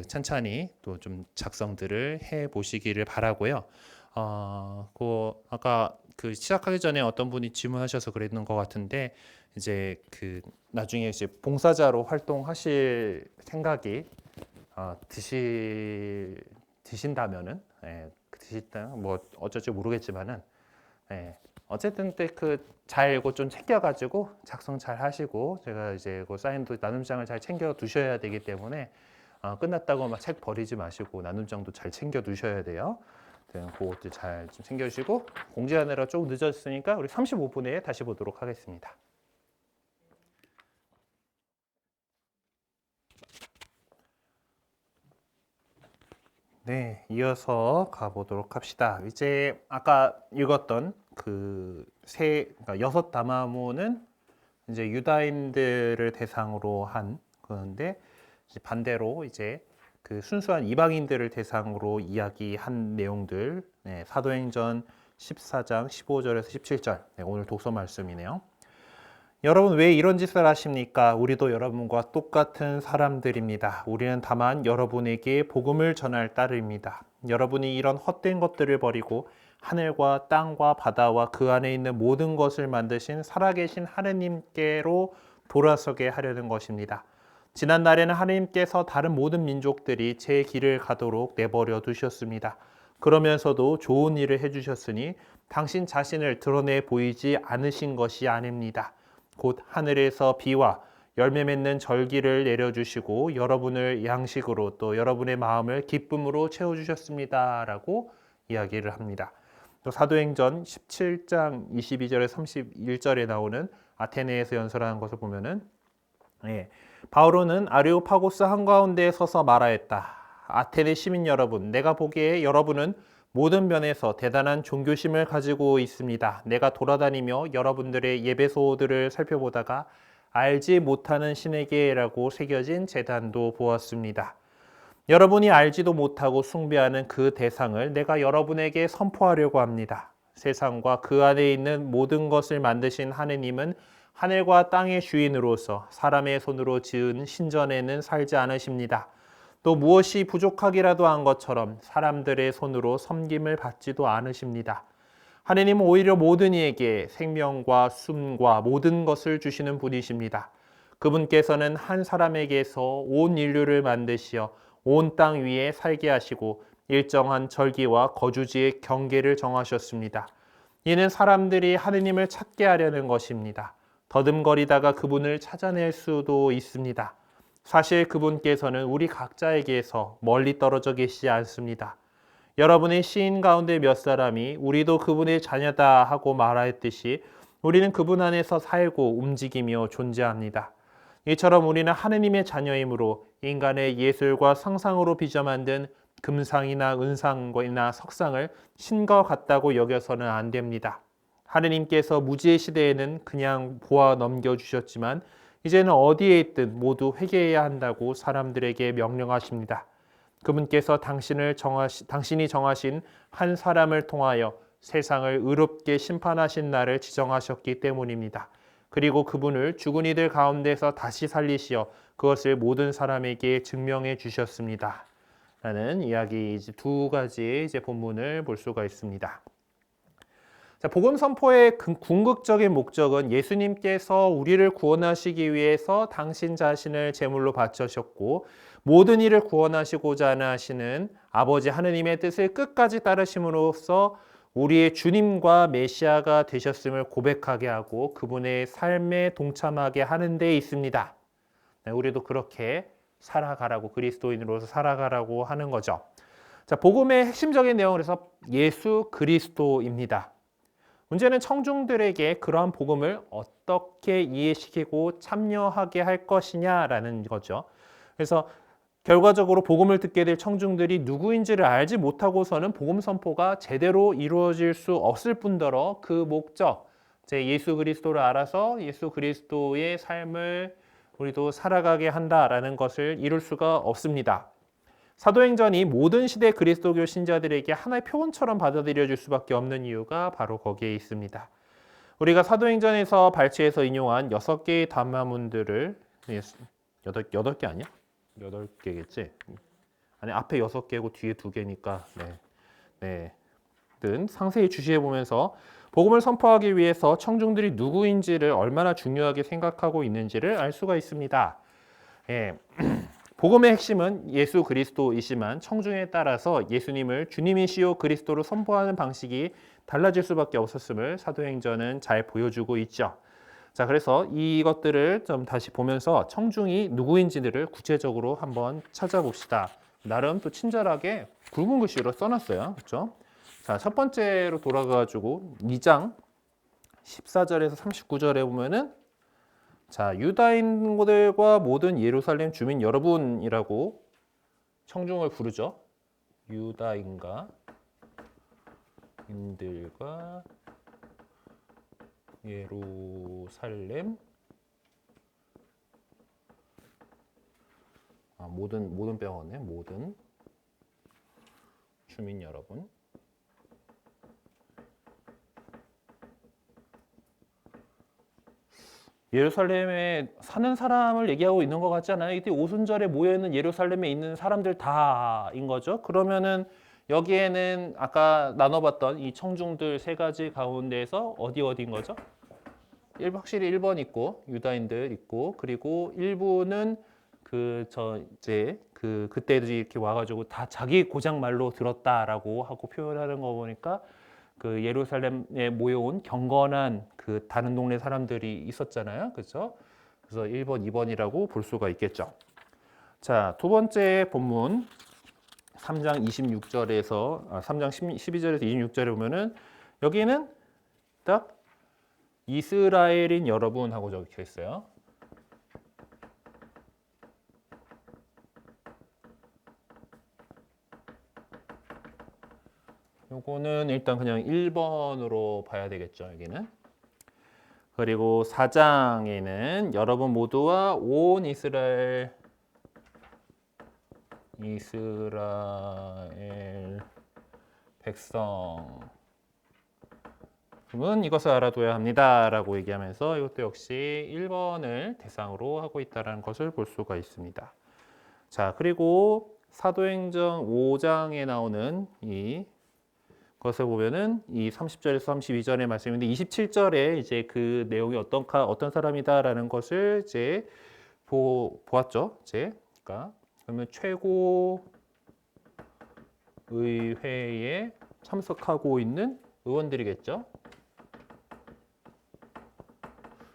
찬찬히 또 좀 작성들을 해 보시기를 바라고요. 아까 시작하기 전에 어떤 분이 질문하셔서 그랬는 것 같은데 이제 나중에 이제 봉사자로 활동하실 생각이 드신다면은 드신다 뭐 어쩔지 모르겠지만은 어쨌든 잘 이거 좀 챙겨가지고 작성 잘 하시고 제가 이제 사인도 나눔장을 잘 챙겨 두셔야 되기 때문에 끝났다고 막 책 버리지 마시고 나눔장도 잘 챙겨 두셔야 돼요. 그것도 잘 좀 챙겨주시고 공지하느라 조금 늦었으니까 우리 35분에 다시 보도록 하겠습니다. 네, 이어서 가보도록 합시다. 이제 아까 읽었던 그러니까 6 담화문은 이제 유다인들을 대상으로 한 그런데 반대로 이제 순수한 이방인들을 대상으로 이야기한 내용들, 사도행전 14장 15절에서 17절, 오늘 독서 말씀이네요. 여러분 왜 이런 짓을 하십니까? 우리도 여러분과 똑같은 사람들입니다. 우리는 다만 여러분에게 복음을 전할 따름입니다. 여러분이 이런 헛된 것들을 버리고 하늘과 땅과 바다와 그 안에 있는 모든 것을 만드신 살아계신 하느님께로 돌아서게 하려는 것입니다. 지난 날에는 하느님께서 다른 모든 민족들이 제 길을 가도록 내버려 두셨습니다. 그러면서도 좋은 일을 해주셨으니 당신 자신을 드러내 보이지 않으신 것이 아닙니다. 곧 하늘에서 비와 열매 맺는 절기를 내려주시고 여러분을 양식으로 또 여러분의 마음을 기쁨으로 채워주셨습니다라고 이야기를 합니다. 또 사도행전 17장 22절에 31절에 나오는 아테네에서 연설하는 것을 보면은 바울은 아레오파고스 한가운데에 서서 말하였다. 아테네 시민 여러분, 내가 보기에 여러분은 모든 면에서 대단한 종교심을 가지고 있습니다. 내가 돌아다니며 여러분들의 예배소들을 살펴보다가 알지 못하는 신에게라고 새겨진 제단도 보았습니다. 여러분이 알지도 못하고 숭배하는 그 대상을 내가 여러분에게 선포하려고 합니다. 세상과 그 안에 있는 모든 것을 만드신 하느님은 하늘과 땅의 주인으로서 사람의 손으로 지은 신전에는 살지 않으십니다. 또 무엇이 부족하기라도 한 것처럼 사람들의 손으로 섬김을 받지도 않으십니다. 하느님은 오히려 모든 이에게 생명과 숨과 모든 것을 주시는 분이십니다. 그분께서는 한 사람에게서 온 인류를 만드시어 온 땅 위에 살게 하시고 일정한 절기와 거주지의 경계를 정하셨습니다. 이는 사람들이 하느님을 찾게 하려는 것입니다. 더듬거리다가 그분을 찾아낼 수도 있습니다. 사실 그분께서는 우리 각자에게서 멀리 떨어져 계시지 않습니다. 여러분의 시인 가운데 몇 사람이 우리도 그분의 자녀다 하고 말하였듯이 우리는 그분 안에서 살고 움직이며 존재합니다. 이처럼 우리는 하느님의 자녀이므로 인간의 예술과 상상으로 빚어 만든 금상이나 은상이나 석상을 신과 같다고 여겨서는 안 됩니다. 하느님께서 무지의 시대에는 그냥 보아 넘겨주셨지만 이제는 어디에 있든 모두 회개해야 한다고 사람들에게 명령하십니다. 그분께서 당신이 정하신 한 사람을 통하여 세상을 의롭게 심판하신 날을 지정하셨기 때문입니다. 그리고 그분을 죽은 이들 가운데서 다시 살리시어 그것을 모든 사람에게 증명해 주셨습니다. 라는 이야기 두 가지 본문을 볼 수가 있습니다. 자, 복음 선포의 궁극적인 목적은 예수님께서 우리를 구원하시기 위해서 당신 자신을 제물로 바치셨고 모든 일을 구원하시고자 하시는 아버지 하느님의 뜻을 끝까지 따르심으로써 우리의 주님과 메시아가 되셨음을 고백하게 하고 그분의 삶에 동참하게 하는 데 있습니다. 네, 우리도 그렇게 살아가라고 그리스도인으로서 살아가라고 하는 거죠. 자, 복음의 핵심적인 내용은 그래서 예수 그리스도입니다. 문제는 청중들에게 그러한 복음을 어떻게 이해시키고 참여하게 할 것이냐라는 거죠. 그래서 결과적으로 복음을 듣게 될 청중들이 누구인지를 알지 못하고서는 복음 선포가 제대로 이루어질 수 없을 뿐더러 그 목적, 예수 그리스도를 알아서 예수 그리스도의 삶을 우리도 살아가게 한다라는 것을 이룰 수가 없습니다. 사도행전이 모든 시대 그리스도교 신자들에게 하나의 표본처럼 받아들여질 수밖에 없는 이유가 바로 거기에 있습니다. 우리가 사도행전에서 발췌해서 인용한 6개의 담화문들을 8개 아니야? 8개겠지? 아니 앞에 6개고 뒤에 2개니까 등 상세히 주시해 보면서 복음을 선포하기 위해서 청중들이 누구인지를 얼마나 중요하게 생각하고 있는지를 알 수가 있습니다. 복음의 핵심은 예수 그리스도이지만 청중에 따라서 예수님을 주님이시오 그리스도로 선포하는 방식이 달라질 수밖에 없었음을 사도행전은 잘 보여주고 있죠. 자, 그래서 이것들을 좀 다시 보면서 청중이 누구인지를 구체적으로 한번 찾아봅시다. 나름 또 친절하게 굵은 글씨로 써놨어요. 그렇죠? 자, 첫 번째로 돌아가가지고 2장 14절에서 39절에 보면은 자, 유다인들과 모든 예루살렘 주민 여러분이라고 청중을 부르죠. 유다인과 인들과 예루살렘 모든 병원에 모든 주민 여러분. 예루살렘에 사는 사람을 얘기하고 있는 것 같지 않아요? 이때 오순절에 모여있는 예루살렘에 있는 사람들 다인 거죠. 그러면은 여기에는 아까 나눠봤던 이 청중들 세 가지 가운데에서 어디인 거죠? 확실히 1번 있고 유다인들 있고 그리고 일부는 그때들이 이렇게 와가지고 다 자기 고장 말로 들었다라고 하고 표현하는 거 보니까 그 예루살렘에 모여온 경건한 그 다른 동네 사람들이 있었잖아요, 그렇죠? 그래서 1번, 2번이라고 볼 수가 있겠죠. 자, 두 번째 본문 3장 26절에서 3장 12절에서 26절에 보면은 여기는 딱 이스라엘인 여러분 하고 적혀 있어요. 요거는 일단 그냥 1번으로 봐야 되겠죠, 여기는. 그리고 4장에는 여러분 모두와 온 이스라엘 백성 은 이것을 알아둬야 합니다라고 얘기하면서 이것도 역시 1번을 대상으로 하고 있다는 것을 볼 수가 있습니다. 자, 그리고 사도행전 5장에 나오는 이 것을 보면은 이 30절에서 32절의 말씀인데 27절에 이제 그 내용이 어떤 사람이다라는 것을 이제 보았죠. 이제 그러니까 그러면 최고 의회에 참석하고 있는 의원들이겠죠.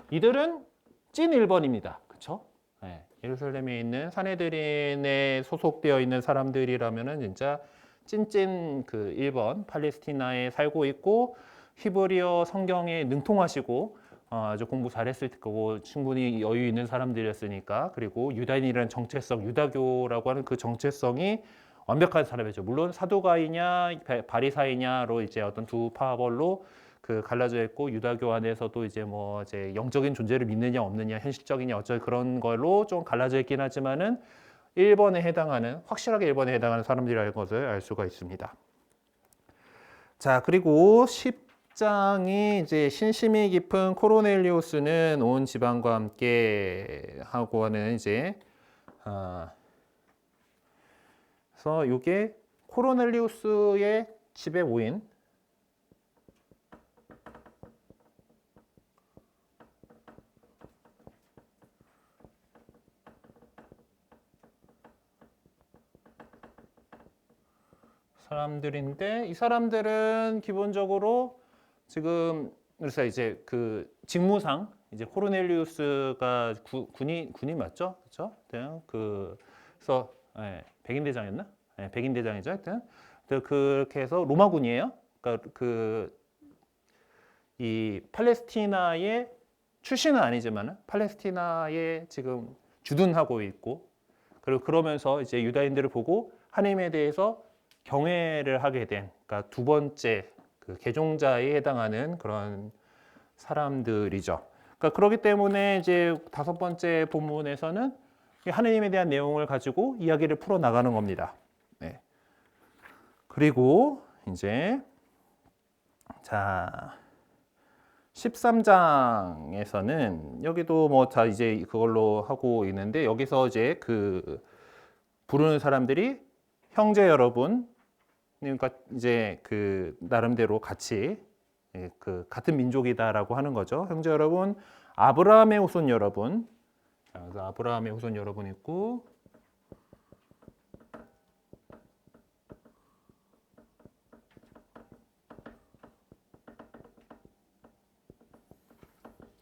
이들은 찐 1번입니다. 그렇죠? 네. 예루살렘에 있는 사내들인에 소속되어 있는 사람들이라면은 진짜 찐찐 그 1번 팔레스티나에 살고 있고 히브리어 성경에 능통하시고 아주 공부 잘했을 거고 충분히 여유 있는 사람들이었으니까 그리고 유다인이라는 정체성, 유다교라고 하는 그 정체성이 완벽한 사람이죠. 물론 사두가이냐 바리사이냐로 이제 어떤 두 파벌로 그 갈라져 있고 유다교 안에서도 이제 뭐 이제 영적인 존재를 믿느냐 없느냐 현실적이냐 어쩔 그런 걸로 좀 갈라져 있긴 하지만은 1번에 해당하는 확실하게 1번에 해당하는 사람들이라는 것을 알 수가 있습니다. 자, 그리고 10장이 이제 신심이 깊은 코르넬리우스는 온 지방과 함께 하고 하는 이제 그래서 이게 코르넬리우스의 집에 모인 사람들인데 이 사람들은 기본적으로 지금 그래서 이제 그 직무상 이제 코르넬리우스가 군인 맞죠? 그렇죠? 그래서 백인 대장이었나? 네, 백인 대장이죠. 하여튼 그렇게 해서 로마군이에요. 그러니까 이 팔레스티나의 출신은 아니지만 팔레스티나에 지금 주둔하고 있고 그리고 그러면서 이제 유다인들을 보고 하나님에 대해서 경외를 하게 된, 그러니까 두 번째 그 개종자에 해당하는 그런 사람들이죠. 그러니까 그렇기 때문에 이제 다섯 번째 본문에서는 하나님에 대한 내용을 가지고 이야기를 풀어 나가는 겁니다. 네. 그리고 이제 자 13장에서는 여기도 뭐 자 이제 그걸로 하고 있는데 여기서 이제 그 부르는 사람들이 형제 여러분, 그러니까 이제 그 나름대로 같이 그 같은 민족이다라고 하는 거죠. 형제 여러분, 아브라함의 후손 여러분. 자, 그래서 아브라함의 후손 여러분 있고,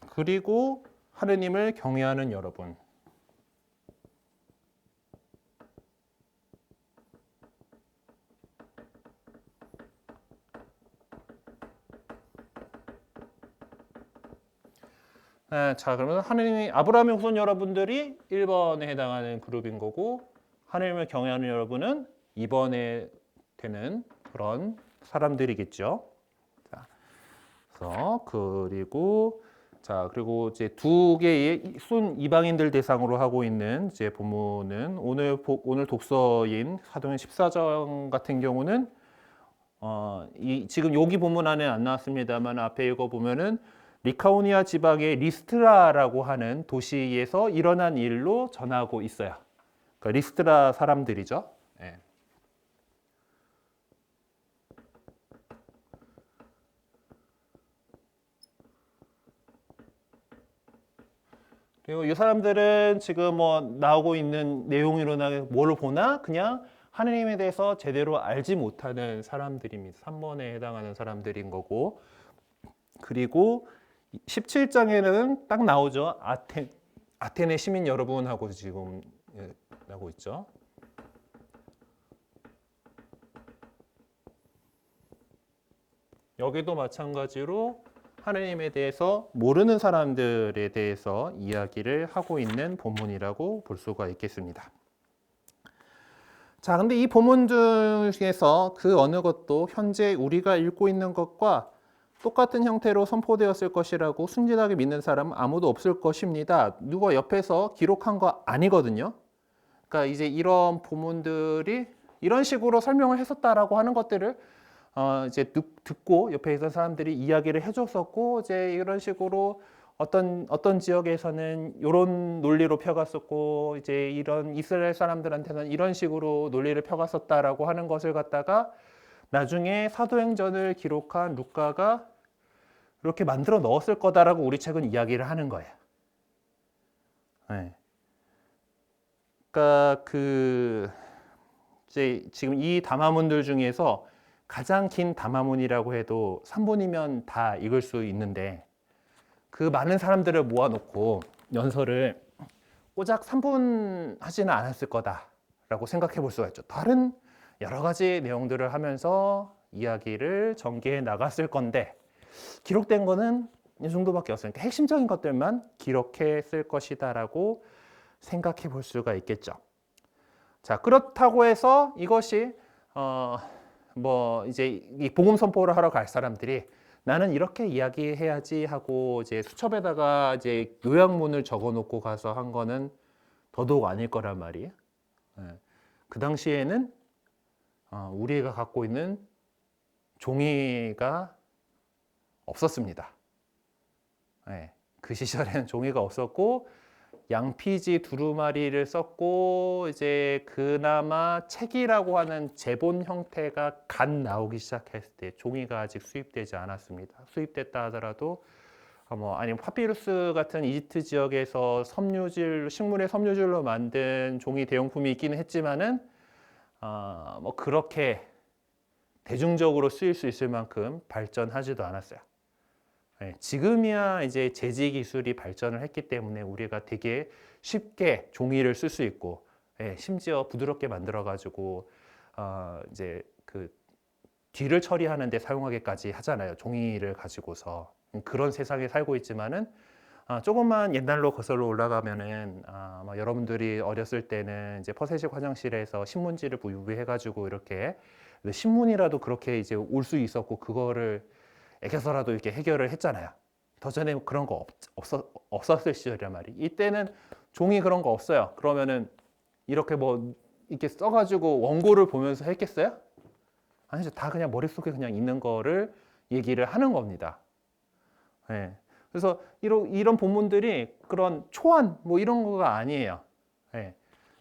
그리고 하느님을 경외하는 여러분. 자, 그러면 하느님이 아브라함의 후손 여러분들이 1번에 해당하는 그룹인 거고 하느님을 경외하는 여러분은 2번에 되는 그런 사람들이겠죠. 자, 그래서 그리고 이제 두 개의 순 이방인들 대상으로 하고 있는 이제 본문은 오늘 독서인 사도행 14장 같은 경우는 지금 여기 본문 안에 안 나왔습니다만 앞에 읽어 보면은 리카오니아 지방의 리스트라라고 하는 도시에서 일어난 일로 전하고 있어요. 그러니까 리스트라 사람들이죠. 네. 그리고 이 사람들은 지금 뭐 나오고 있는 내용으로나 뭐를 보나 그냥 하느님에 대해서 제대로 알지 못하는 사람들입니다. 3번에 해당하는 사람들인 거고 그리고 17장에는 딱 나오죠. 아테네 시민 여러분하고 지금 하고 있죠. 여기도 마찬가지로 하느님에 대해서 모르는 사람들에 대해서 이야기를 하고 있는 본문이라고 볼 수가 있겠습니다. 자, 근데 이 본문 중에서 그 어느 것도 현재 우리가 읽고 있는 것과 똑같은 형태로 선포되었을 것이라고 순진하게 믿는 사람은 아무도 없을 것입니다. 누가 옆에서 기록한 거 아니거든요. 그러니까 이제 이런 본문들이 이런 식으로 설명을 했었다라고 하는 것들을 이제 듣고 옆에 있던 사람들이 이야기를 해줬었고, 이제 이런 식으로 어떤 지역에서는 이런 논리로 펴갔었고, 이제 이런 이스라엘 사람들한테는 이런 식으로 논리를 펴갔었다라고 하는 것을 갖다가 나중에 사도행전을 기록한 루카가 이렇게 만들어 넣었을 거다라고 우리 책은 이야기를 하는 거예요. 네. 그러니까 이제 지금 이 담화문들 중에서 가장 긴 담화문이라고 해도 3분이면 다 읽을 수 있는데 그 많은 사람들을 모아놓고 연설을 꼬작 3분 하지는 않았을 거다라고 생각해 볼 수가 있죠. 다른 여러 가지 내용들을 하면서 이야기를 전개해 나갔을 건데 기록된 거는 이 정도밖에 없으니까 핵심적인 것들만 기록했을 것이다라고 생각해 볼 수가 있겠죠. 자, 그렇다고 해서 이것이 이제 이 복음 선포를 하러 갈 사람들이 나는 이렇게 이야기해야지 하고 이제 수첩에다가 이제 요약문을 적어놓고 가서 한 거는 더더욱 아닐 거란 말이에요. 그 당시에는 우리가 갖고 있는 종이가 없었습니다. 그 시절에는 종이가 없었고 양피지 두루마리를 썼고 이제 그나마 책이라고 하는 제본 형태가 갓 나오기 시작했을 때 종이가 아직 수입되지 않았습니다. 수입됐다 하더라도 아니면 파피루스 같은 이집트 지역에서 식물의 섬유질로 만든 종이 대용품이 있기는 했지만은 그렇게 대중적으로 쓰일 수 있을 만큼 발전하지도 않았어요. 지금이야 이제 제지 기술이 발전을 했기 때문에 우리가 되게 쉽게 종이를 쓸 수 있고, 심지어 부드럽게 만들어 가지고 이제 그 뒤를 처리하는 데 사용하기까지 하잖아요. 종이를 가지고서. 그런 세상에 살고 있지만은 조금만 옛날로 거슬러 올라가면은 여러분들이 어렸을 때는 이제 퍼세식 화장실에서 신문지를 유비해 가지고 이렇게 신문이라도 그렇게 이제 올 수 있었고 그거를 애껴서라도 이렇게 해결을 했잖아요. 더 전에 그런 거 없었을 시절이란 말이에요. 이때는 종이 그런 거 없어요. 그러면은 이렇게 이렇게 써가지고 원고를 보면서 했겠어요? 아니죠. 다 그냥 머릿속에 그냥 있는 거를 얘기를 하는 겁니다. 그래서 이런 본문들이 그런 초안 이런 거가 아니에요.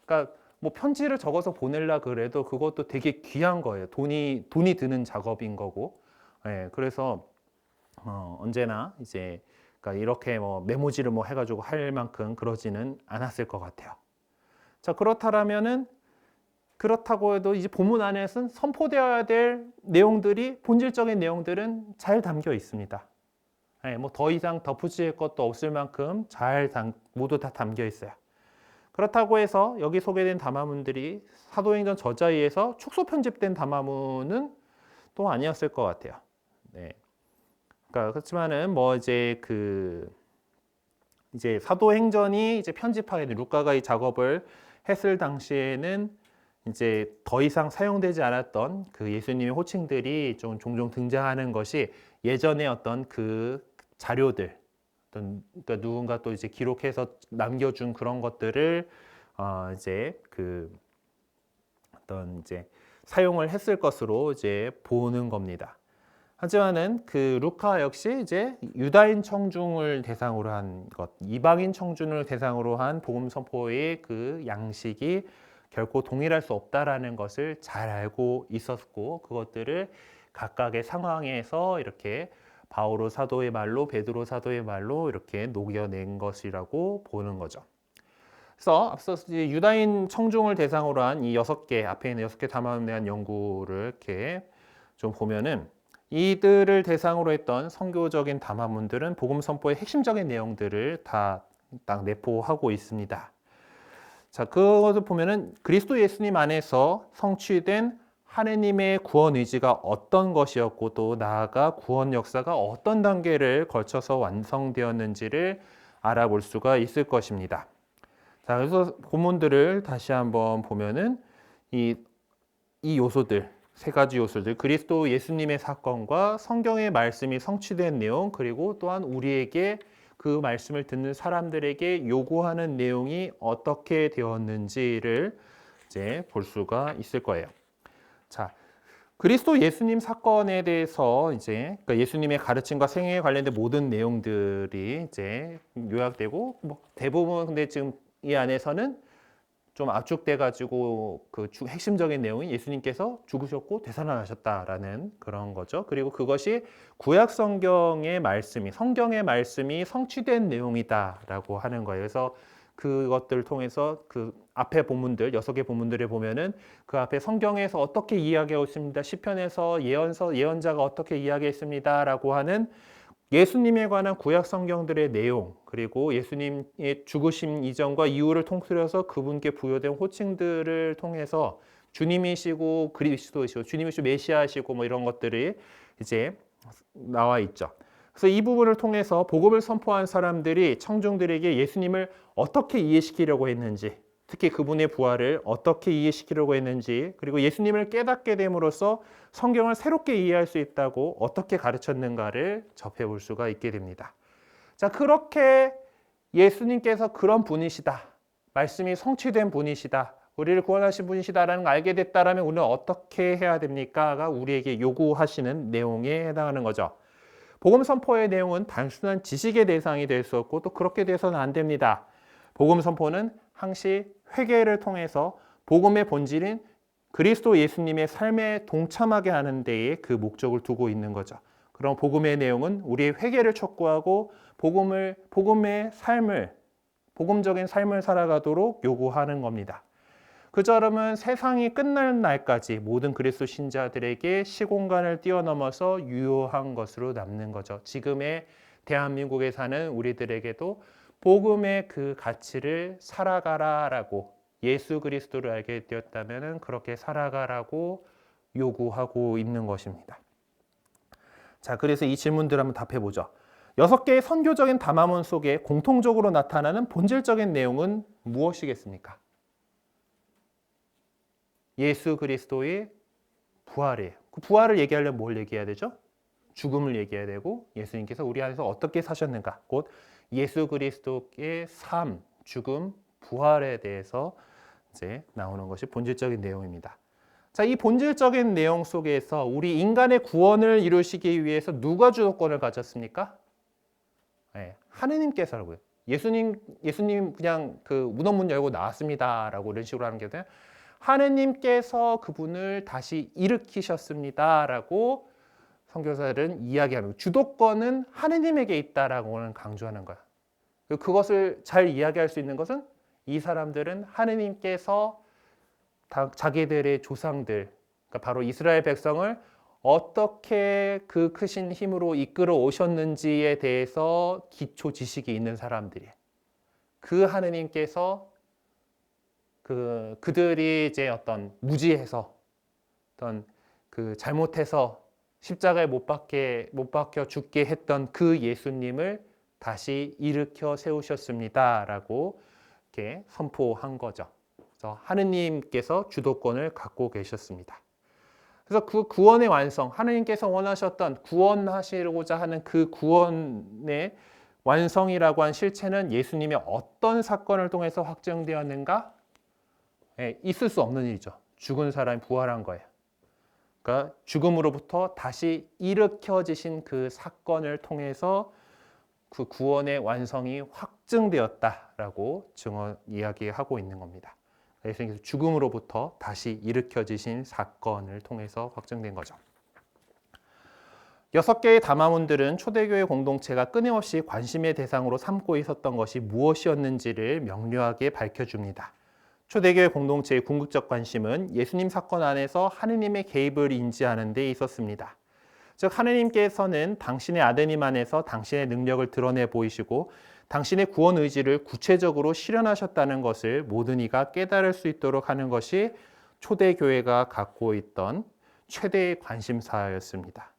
그러니까 편지를 적어서 보내려 그래도 그것도 되게 귀한 거예요. 돈이 드는 작업인 거고. 그래서 언제나 이제 그러니까 이렇게 메모지를 해가지고 할 만큼 그러지는 않았을 것 같아요. 자, 그렇다고 해도 이제 본문 안에서는 선포되어야 될 내용들이 본질적인 내용들은 잘 담겨 있습니다. 더 이상 덧붙일 것도 없을 만큼 모두 다 담겨 있어요. 그렇다고 해서 여기 소개된 담화문들이 사도행전 저자에 의해서 축소 편집된 담화문은 또 아니었을 것 같아요. 그러니까 그렇지만은 이제 사도행전이 이제 편집하게 된 루카가 이 작업을 했을 당시에는 이제 더 이상 사용되지 않았던 그 예수님의 호칭들이 좀 종종 등장하는 것이 예전에 어떤 그 자료들, 그러니까 누군가 또 이제 기록해서 남겨준 그런 것들을 이제 이제 사용을 했을 것으로 이제 보는 겁니다. 하지만은 그 루카 역시 이제 유다인 청중을 대상으로 한 것, 이방인 청중을 대상으로 한 복음 선포의 그 양식이 결코 동일할 수 없다라는 것을 잘 알고 있었고 그것들을 각각의 상황에서 이렇게 바오로 사도의 말로 베드로 사도의 말로 이렇게 녹여낸 것이라고 보는 거죠. 그래서 앞서 유다인 청중을 대상으로 한 이 6개 앞에 있는 6개 담화문에 대한 연구를 이렇게 좀 보면은 이들을 대상으로 했던 선교적인 담화문들은 복음 선포의 핵심적인 내용들을 다 딱 내포하고 있습니다. 자, 그것을 보면은 그리스도 예수님 안에서 성취된 하느님의 구원 의지가 어떤 것이었고 또 나아가 구원 역사가 어떤 단계를 거쳐서 완성되었는지를 알아볼 수가 있을 것입니다. 자, 그래서 본문들을 다시 한번 보면은 이 요소들, 세 가지 요소들, 그리스도 예수님의 사건과 성경의 말씀이 성취된 내용, 그리고 또한 우리에게 그 말씀을 듣는 사람들에게 요구하는 내용이 어떻게 되었는지를 이제 볼 수가 있을 거예요. 자, 그리스도 예수님 사건에 대해서 이제 그러니까 예수님의 가르침과 생애에 관련된 모든 내용들이 이제 요약되고 뭐 대부분 근데 지금 이 안에서는 좀 압축돼 가지고 그 핵심적인 내용이 예수님께서 죽으셨고 되살아나셨다라는 그런 거죠. 그리고 그것이 구약 성경의 말씀이 성경의 말씀이 성취된 내용이다라고 하는 거예요. 그래서 그것들을 통해서 그 앞에 본문들 6개 본문들을 보면은 그 앞에 성경에서 어떻게 이야기하고 있습니다. 시편에서 예언자가 어떻게 이야기했습니다라고 하는 예수님에 관한 구약 성경들의 내용, 그리고 예수님의 죽으심 이전과 이후를 통틀어서 그분께 부여된 호칭들을 통해서 주님이시고 그리스도이시고 주님이시고 메시아시고 뭐 이런 것들이 이제 나와 있죠. 그래서 이 부분을 통해서 복음을 선포한 사람들이 청중들에게 예수님을 어떻게 이해시키려고 했는지, 특히 그분의 부활을 어떻게 이해시키려고 했는지, 그리고 예수님을 깨닫게 됨으로써 성경을 새롭게 이해할 수 있다고 어떻게 가르쳤는가를 접해볼 수가 있게 됩니다. 자, 그렇게 예수님께서 그런 분이시다, 말씀이 성취된 분이시다, 우리를 구원하신 분이시다라는 걸 알게 됐다라면 우리는 어떻게 해야 됩니까?가 우리에게 요구하시는 내용에 해당하는 거죠. 복음 선포의 내용은 단순한 지식의 대상이 될 수 없고 또 그렇게 돼서는 안 됩니다. 복음 선포는 항시 회개를 통해서 복음의 본질인 그리스도 예수님의 삶에 동참하게 하는 데에 그 목적을 두고 있는 거죠. 그럼 복음의 내용은 우리의 회개를 촉구하고 복음의 삶을, 복음적인 삶을 살아가도록 요구하는 겁니다. 그처럼은 세상이 끝날 날까지 모든 그리스도 신자들에게 시공간을 뛰어넘어서 유효한 것으로 남는 거죠. 지금의 대한민국에 사는 우리들에게도 복음의 그 가치를 살아가라라고, 예수 그리스도를 알게 되었다면 그렇게 살아가라고 요구하고 있는 것입니다. 자, 그래서 이 질문들 한번 답해 보죠. 6개의 선교적인 담화문 속에 공통적으로 나타나는 본질적인 내용은 무엇이겠습니까? 예수 그리스도의 부활이에요. 그 부활을 얘기하려면 뭘 얘기해야 되죠? 죽음을 얘기해야 되고 예수님께서 우리 안에서 어떻게 사셨는가, 곧 예수 그리스도의 삶, 죽음, 부활에 대해서 이제 나오는 것이 본질적인 내용입니다. 자, 이 본질적인 내용 속에서 우리 인간의 구원을 이루시기 위해서 누가 주도권을 가졌습니까? 네, 하느님께서라고요. 예수님 그냥 그 문헌문 열고 나왔습니다라고 이런 식으로 하는 게 아니라 하느님께서 그분을 다시 일으키셨습니다라고 선교사들은 이야기하는 거예요. 주도권은 하느님에게 있다라고는 강조하는 거야. 그것을 잘 이야기할 수 있는 것은 이 사람들은 하느님께서 자기들의 조상들, 그러니까 바로 이스라엘 백성을 어떻게 그 크신 힘으로 이끌어 오셨는지에 대해서 기초 지식이 있는 사람들이에요. 그 하느님께서 그들이 이제 어떤 무지해서 어떤 그 잘못해서 십자가에 못 박혀 죽게 했던 그 예수님을 다시 일으켜 세우셨습니다라고 이렇게 선포한 거죠. 그래서 하느님께서 주도권을 갖고 계셨습니다. 그래서 그 구원의 완성, 하느님께서 원하셨던 구원하시고자 하는 그 구원의 완성이라고 한 실체는 예수님의 어떤 사건을 통해서 확정되었는가? 있을 수 없는 일이죠. 죽은 사람이 부활한 거예요. 그러니까 죽음으로부터 다시 일으켜지신 그 사건을 통해서 그 구원의 완성이 확증되었다라고 이야기하고 있는 겁니다. 예수님께서 죽음으로부터 다시 일으켜지신 사건을 통해서 확증된 거죠. 6개의 담화문들은 초대교회 공동체가 끊임없이 관심의 대상으로 삼고 있었던 것이 무엇이었는지를 명료하게 밝혀줍니다. 초대교회 공동체의 궁극적 관심은 예수님 사건 안에서 하느님의 개입을 인지하는 데 있었습니다. 즉 하느님께서는 당신의 아드님 안에서 당신의 능력을 드러내 보이시고 당신의 구원 의지를 구체적으로 실현하셨다는 것을 모든 이가 깨달을 수 있도록 하는 것이 초대교회가 갖고 있던 최대의 관심사였습니다.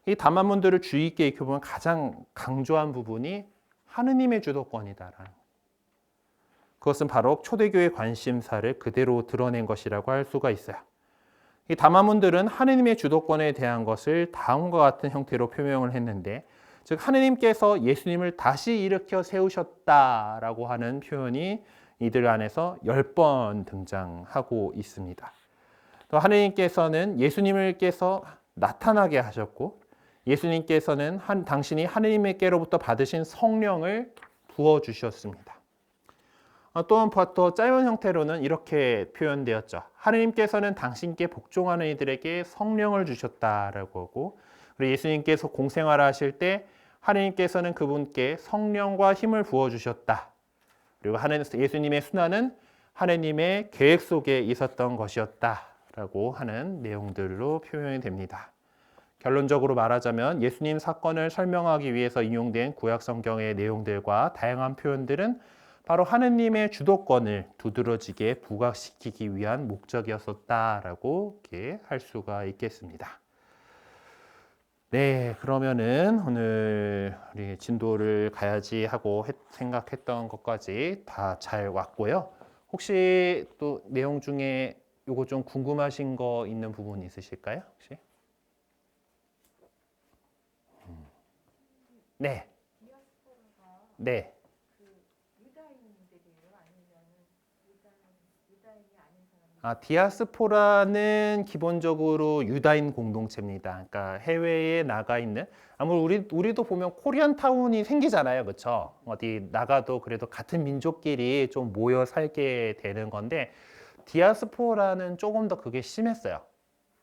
이 담화문들을 주의 있게 읽혀보면 가장 강조한 부분이 하느님의 주도권이다라는, 그것은 바로 초대교회의 관심사를 그대로 드러낸 것이라고 할 수가 있어요. 이 담화문들은 하느님의 주도권에 대한 것을 다음과 같은 형태로 표명을 했는데, 즉 하느님께서 예수님을 다시 일으켜 세우셨다라고 하는 표현이 이들 안에서 10번 등장하고 있습니다. 또 하느님께서는 예수님께서 나타나게 하셨고, 예수님께서는 당신이 하느님께로부터 받으신 성령을 부어주셨습니다. 또한 더 짧은 형태로는 이렇게 표현되었죠. 하느님께서는 당신께 복종하는 이들에게 성령을 주셨다라고 하고, 그리고 예수님께서 공생활을 하실 때 하느님께서는 그분께 성령과 힘을 부어주셨다. 그리고 예수님의 순환은 하느님의 계획 속에 있었던 것이었다라고 하는 내용들로 표현이 됩니다. 결론적으로 말하자면 예수님 사건을 설명하기 위해서 인용된 구약 성경의 내용들과 다양한 표현들은 바로 하느님의 주도권을 두드러지게 부각시키기 위한 목적이었었다라고 이렇게 할 수가 있겠습니다. 네, 그러면은 오늘 우리 진도를 가야지 하고 생각했던 것까지 다 잘 왔고요. 혹시 또 내용 중에 요거 좀 궁금하신 거 있는 부분 있으실까요? 혹시? 네. 네. 디아스포라는 기본적으로 유다인 공동체입니다. 그러니까 해외에 나가 있는, 아무래도 우리도 보면 코리안 타운이 생기잖아요, 그렇죠? 어디 나가도 그래도 같은 민족끼리 좀 모여 살게 되는 건데, 디아스포라는 조금 더 그게 심했어요.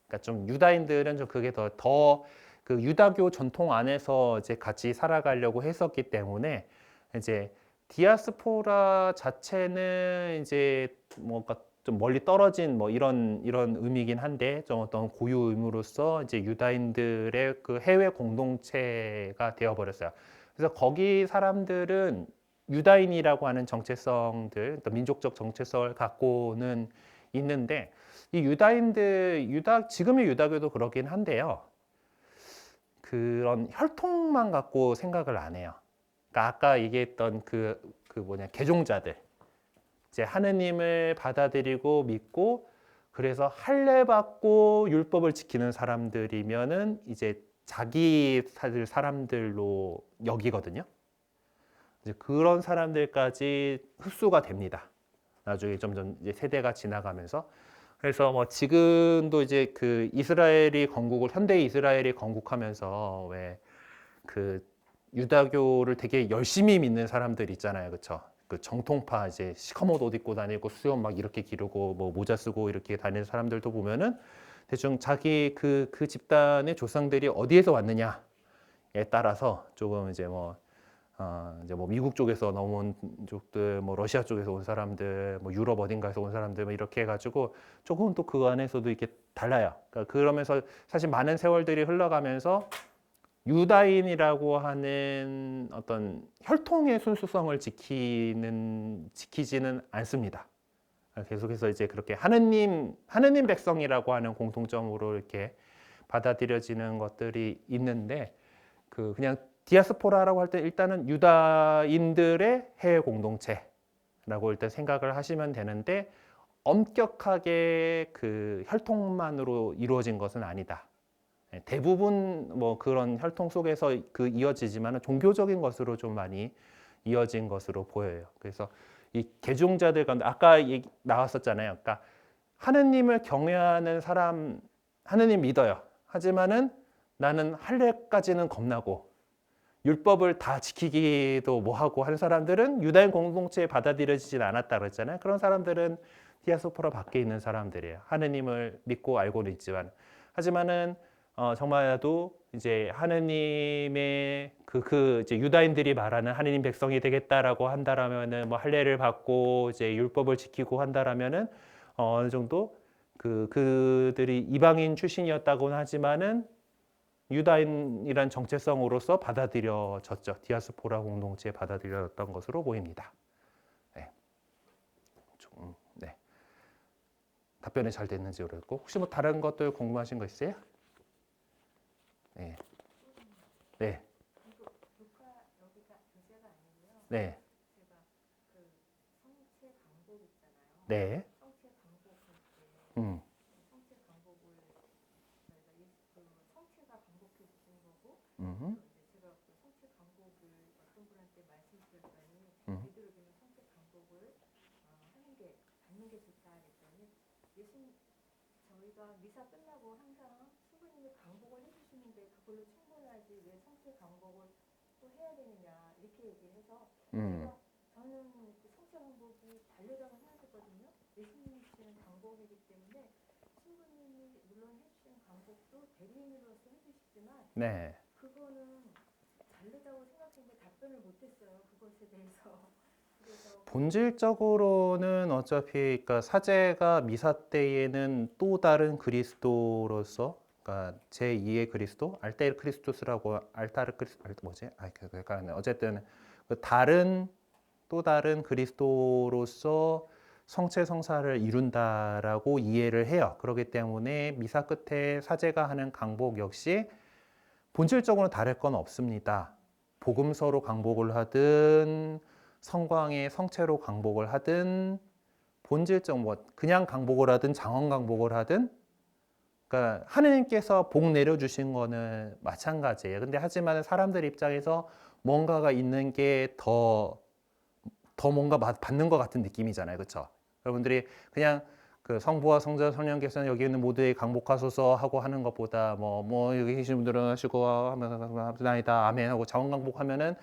그러니까 좀 유다인들은 좀 그게 더 그 유다교 전통 안에서 이제 같이 살아가려고 했었기 때문에 이제 디아스포라 자체는 이제 뭔가 좀 멀리 떨어진 뭐 이런 의미긴 한데, 좀 어떤 고유 의무로서 이제 유다인들의 그 해외 공동체가 되어버렸어요. 그래서 거기 사람들은 유다인이라고 하는 정체성들, 또 민족적 정체성을 갖고는 있는데, 이 유다인들, 지금의 유다교도 그러긴 한데요. 그런 혈통만 갖고 생각을 안 해요. 그러니까 아까 얘기했던 개종자들, 이제 하느님을 받아들이고 믿고 그래서 할례 받고 율법을 지키는 사람들이면은 이제 자기 사람들로 여기거든요. 이제 그런 사람들까지 흡수가 됩니다. 나중에 점점 이제 세대가 지나가면서. 그래서 뭐 지금도 이제 그 현대 이스라엘이 건국하면서 왜 그 유다교를 되게 열심히 믿는 사람들 있잖아요, 그렇죠? 그 정통파 이제 시커먼 옷 입고 다니고 수염 막 이렇게 기르고 뭐 모자 쓰고 이렇게 다니는 사람들도 보면은 대충 자기 그 집단의 조상들이 어디에서 왔느냐에 따라서 조금 이제 뭐 미국 쪽에서 넘어온 쪽들, 뭐 러시아 쪽에서 온 사람들, 뭐 유럽 어딘가에서 온 사람들, 뭐 이렇게 해가지고 조금 또 그 안에서도 이렇게 달라요. 그러니까 그러면서 사실 많은 세월들이 흘러가면서 유다인이라고 하는 어떤 혈통의 순수성을 지키지는 않습니다. 계속해서 이제 그렇게 하느님 백성이라고 하는 공통점으로 이렇게 받아들여지는 것들이 있는데, 그냥 디아스포라라고 할 때 일단은 유다인들의 해외 공동체라고 일단 생각을 하시면 되는데, 엄격하게 그 혈통만으로 이루어진 것은 아니다. 대부분 뭐 그런 혈통 속에서 이어지지만 종교적인 것으로 좀 많이 이어진 것으로 보여요. 그래서 이 개종자들 가운데 아까 나왔었잖아요. 그러니까 하느님을 경외하는 사람, 하느님 믿어요. 하지만은 나는 할례까지는 겁나고 율법을 다 지키기도 뭐하고 하는 사람들은 유다인 공동체에 받아들여지진 않았다 그랬잖아요. 그런 사람들은 디아스포라 밖에 있는 사람들이에요. 하느님을 믿고 알고는 있지만, 하지만은 정말로 이제 하느님의 이제 유다인들이 말하는 하느님 백성이 되겠다라고 한다라면은 뭐 할례를 받고 이제 율법을 지키고 한다라면은 어느 정도 그들이 이방인 출신이었다고는 하지만은 유다인이란 정체성으로서 받아들여졌죠. 디아스포라 공동체에 받아들여졌던 것으로 보입니다. 네. 네. 답변이 잘 됐는지 모르겠고 혹시 뭐 다른 것들 궁금하신 거 있어요? 네. 네. 루카 여기가 교재가 아니고요. 네. 제가 그 성체 강복 있잖아요. 네. 성체 강복할 때 음. 성체 강복을 저희가 그 성체가 강복해 주신 거고 음. 이제 제가 그 성체 강복을 어떤 분한테 말씀드렸더니 되도록이면 성체 강복을 하는 게 받는 게 좋다 그랬더니 예수님 저희가 미사 끝나고 항상 신부님이 강복을 해주시는데 그걸로 충분하지 왜 성체 강복을 또 해야 되느냐 이렇게 얘기해서 제가 저는 그 성체 강복이 다르다고 생각했거든요. 예수님이 주시는 강복이기 때문에 신부님이 물론 해주시는 강복도 대리인으로서 해주시지만 네. 그거는 다르다고 생각했는데 답변을 못했어요. 그것에 대해서. 그래서 본질적으로는 어차피 그러니까 사제가 미사 때에는 또 다른 그리스도로서 그러니까 제2의 그리스도, 알테르 크리스토스라고 알타르 크리스토 뭐지? 그러니까 어쨌든 그 다른 또 다른 그리스도로서 성체 성사를 이룬다라고 이해를 해요. 그렇기 때문에 미사 끝에 사제가 하는 강복 역시 본질적으로 다를 건 없습니다. 복음서로 강복을 하든 성광의 성체로 강복을 하든 본질적 뭐 그냥 강복을 하든 장원 강복을 하든 그러니까 하느님께서 복 내려주신 거는 마찬가지예요. 근데 하지만 사람들 입장에서 뭔가가 있는 게 더 뭔가 받는 것 같은 느낌이잖아요. 그렇죠? 여러분들이 그냥 그 성부와 성자 성령께서는 여기 있는 모두에 강복하소서 하고 하는 것보다 뭐 여기 계신 분들은 하시고 하면 나이다 아멘 하고 자원 강복하면은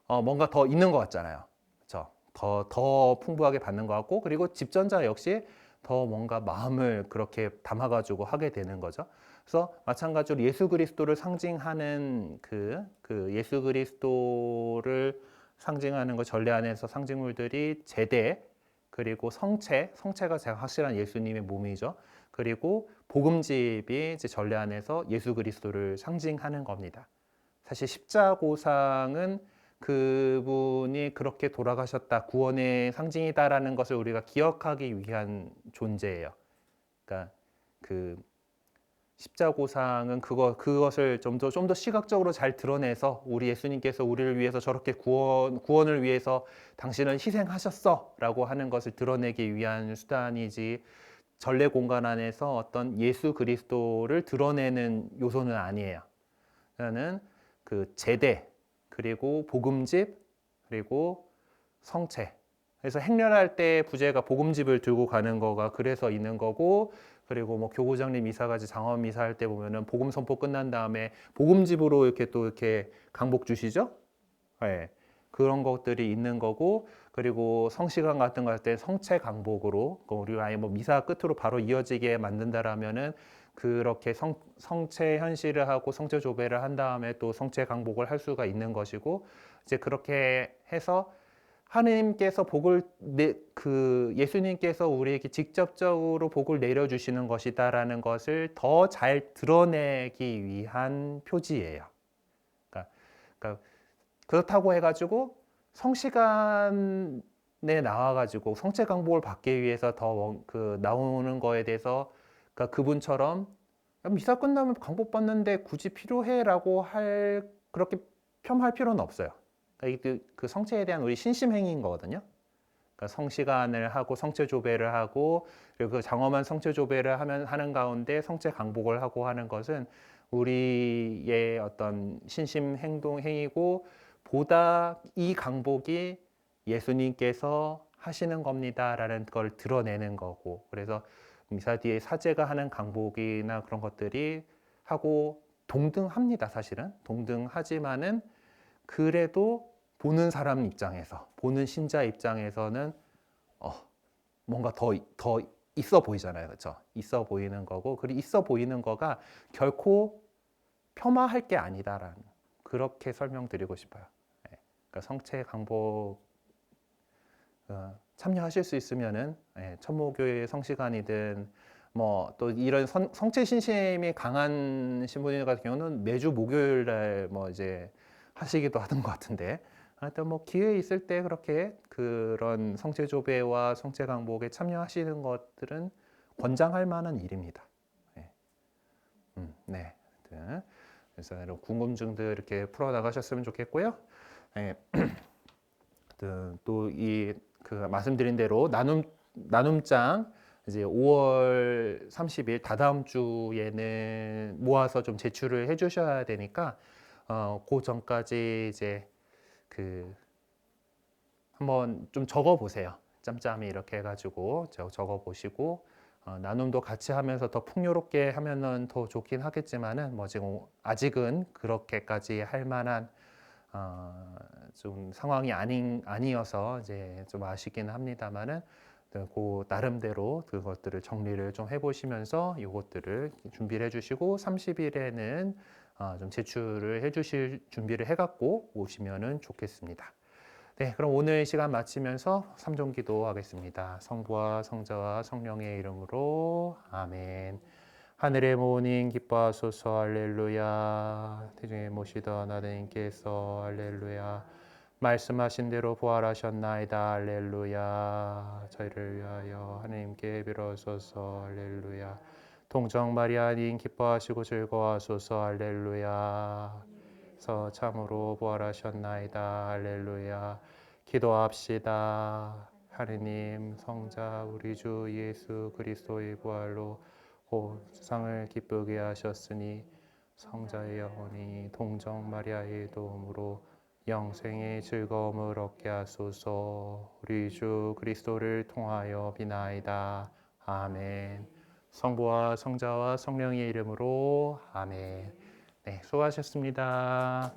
뭔가 더 있는 것 같잖아요. 그렇죠? 더 풍부하게 받는 것 같고 그리고 집전자 역시 더 뭔가 마음을 그렇게 담아가지고 하게 되는 거죠. 그래서 마찬가지로 예수 그리스도를 상징하는 그 예수 그리스도를 상징하는 거 전례 안에서 상징물들이 제대 그리고 성체가 제가 확실한 예수님의 몸이죠. 그리고 복음집이 이제 전례 안에서 예수 그리스도를 상징하는 겁니다. 사실 십자고상은 그분이 그렇게 돌아가셨다, 구원의 상징이다라는 것을 우리가 기억하기 위한 존재예요. 그러니까 그 십자고상은 그것을 좀 더 시각적으로 잘 드러내서 우리 예수님께서 우리를 위해서 저렇게 구원을 위해서 당신은 희생하셨어라고 하는 것을 드러내기 위한 수단이지 전례 공간 안에서 어떤 예수 그리스도를 드러내는 요소는 아니에요. 그러니까는 그 제대 그리고 복음집 그리고 성체. 그래서 행렬할 때 부제가 복음집을 들고 가는 거가 그래서 있는 거고 그리고 뭐 교구장립 미사까지 장원 미사 할 때 보면은 복음 선포 끝난 다음에 복음집으로 이렇게 또 이렇게 강복 주시죠. 네. 그런 것들이 있는 거고 그리고 성시간 같은 거 할 때 성체 강복으로 우리가 아예 뭐 미사 끝으로 바로 이어지게 만든다라면은 그렇게 성체 현실을 하고 성체 조배를 한 다음에 또 성체 강복을 할 수가 있는 것이고 이제 그렇게 해서 하느님께서 예수님께서 우리에게 직접적으로 복을 내려주시는 것이다라는 것을 더 잘 드러내기 위한 표지예요. 그러니까 그렇다고 해가지고 성시간에 나와가지고 성체 강복을 받기 위해서 더 나오는 거에 대해서 그러니까 그분처럼 미사 끝나면 강복 받는데 굳이 필요해라고 그렇게 폄할 필요는 없어요. 그러니까 그 성체에 대한 우리 신심 행위인 거거든요. 그러니까 성시간을 하고 성체 조배를 하고 그리고 그 장엄한 성체 조배를 하는 가운데 성체 강복을 하고 하는 것은 우리의 어떤 신심 행위고 보다 이 강복이 예수님께서 하시는 겁니다라는 걸 드러내는 거고 그래서 미사 뒤에 사제가 하는 강복이나 그런 것들이 하고 동등합니다. 사실은 동등하지만은 그래도 보는 사람 입장에서 보는 신자 입장에서는 뭔가 더 있어 보이잖아요. 그렇죠? 있어 보이는 거고 그리고 있어 보이는 거가 결코 폄하할 게 아니다라는 그렇게 설명드리고 싶어요. 네. 그러니까 성체 강복 참여하실 수 있으면은 천모교회 성시간이든 뭐 또 이런 성체 신심이 강한 신부님 같은 경우는 매주 목요일 날 뭐 이제 하시기도 하던 것 같은데, 하여튼 뭐 기회 있을 때 그렇게 그런 성체 조배와 성체 강복에 참여하시는 것들은 권장할 만한 일입니다. 네. 네. 그래서 이런 궁금증들 이렇게 풀어 나가셨으면 좋겠고요. 네. 또 이 그 말씀드린 대로 나눔장 이제 5월 30일 다다음 주에는 모아서 좀 제출을 해주셔야 되니까 그 전까지 이제 그 한번 좀 적어 보세요. 짬짬이 이렇게 해가지고 적어 보시고 나눔도 같이 하면서 더 풍요롭게 하면은 더 좋긴 하겠지만은 뭐 지금 아직은 그렇게까지 할 만한 좀 상황이 아니어서 이제 좀 아쉽기는 합니다만은 그 나름대로 그것들을 정리를 좀 해보시면서 이것들을 준비를 해주시고 30일에는 좀 제출을 해주실 준비를 해갖고 오시면은 좋겠습니다. 네, 그럼 오늘 시간 마치면서 삼종기도 하겠습니다. 성부와 성자와 성령의 이름으로 아멘. 하늘의 모님 기뻐하소서 할렐루야. 태중에 모시던 하나님께서 할렐루야. 말씀하신 대로 부활하셨나이다 할렐루야. 저희를 위하여 하나님께 빌어소서 할렐루야. 동정 마리아님 기뻐하시고 즐거워하소서 할렐루야. 서 참으로 부활하셨나이다 할렐루야. 기도합시다. 하느님 성자 우리 주 예수 그리스도의 부활로 곧 세상을 기쁘게 하셨으니 성자의 영혼이 동정 마리아의 도움으로 영생의 즐거움을 얻게 하소서. 우리 주 그리스도를 통하여 비나이다. 아멘. 성부와 성자와 성령의 이름으로 아멘. 네, 수고하셨습니다.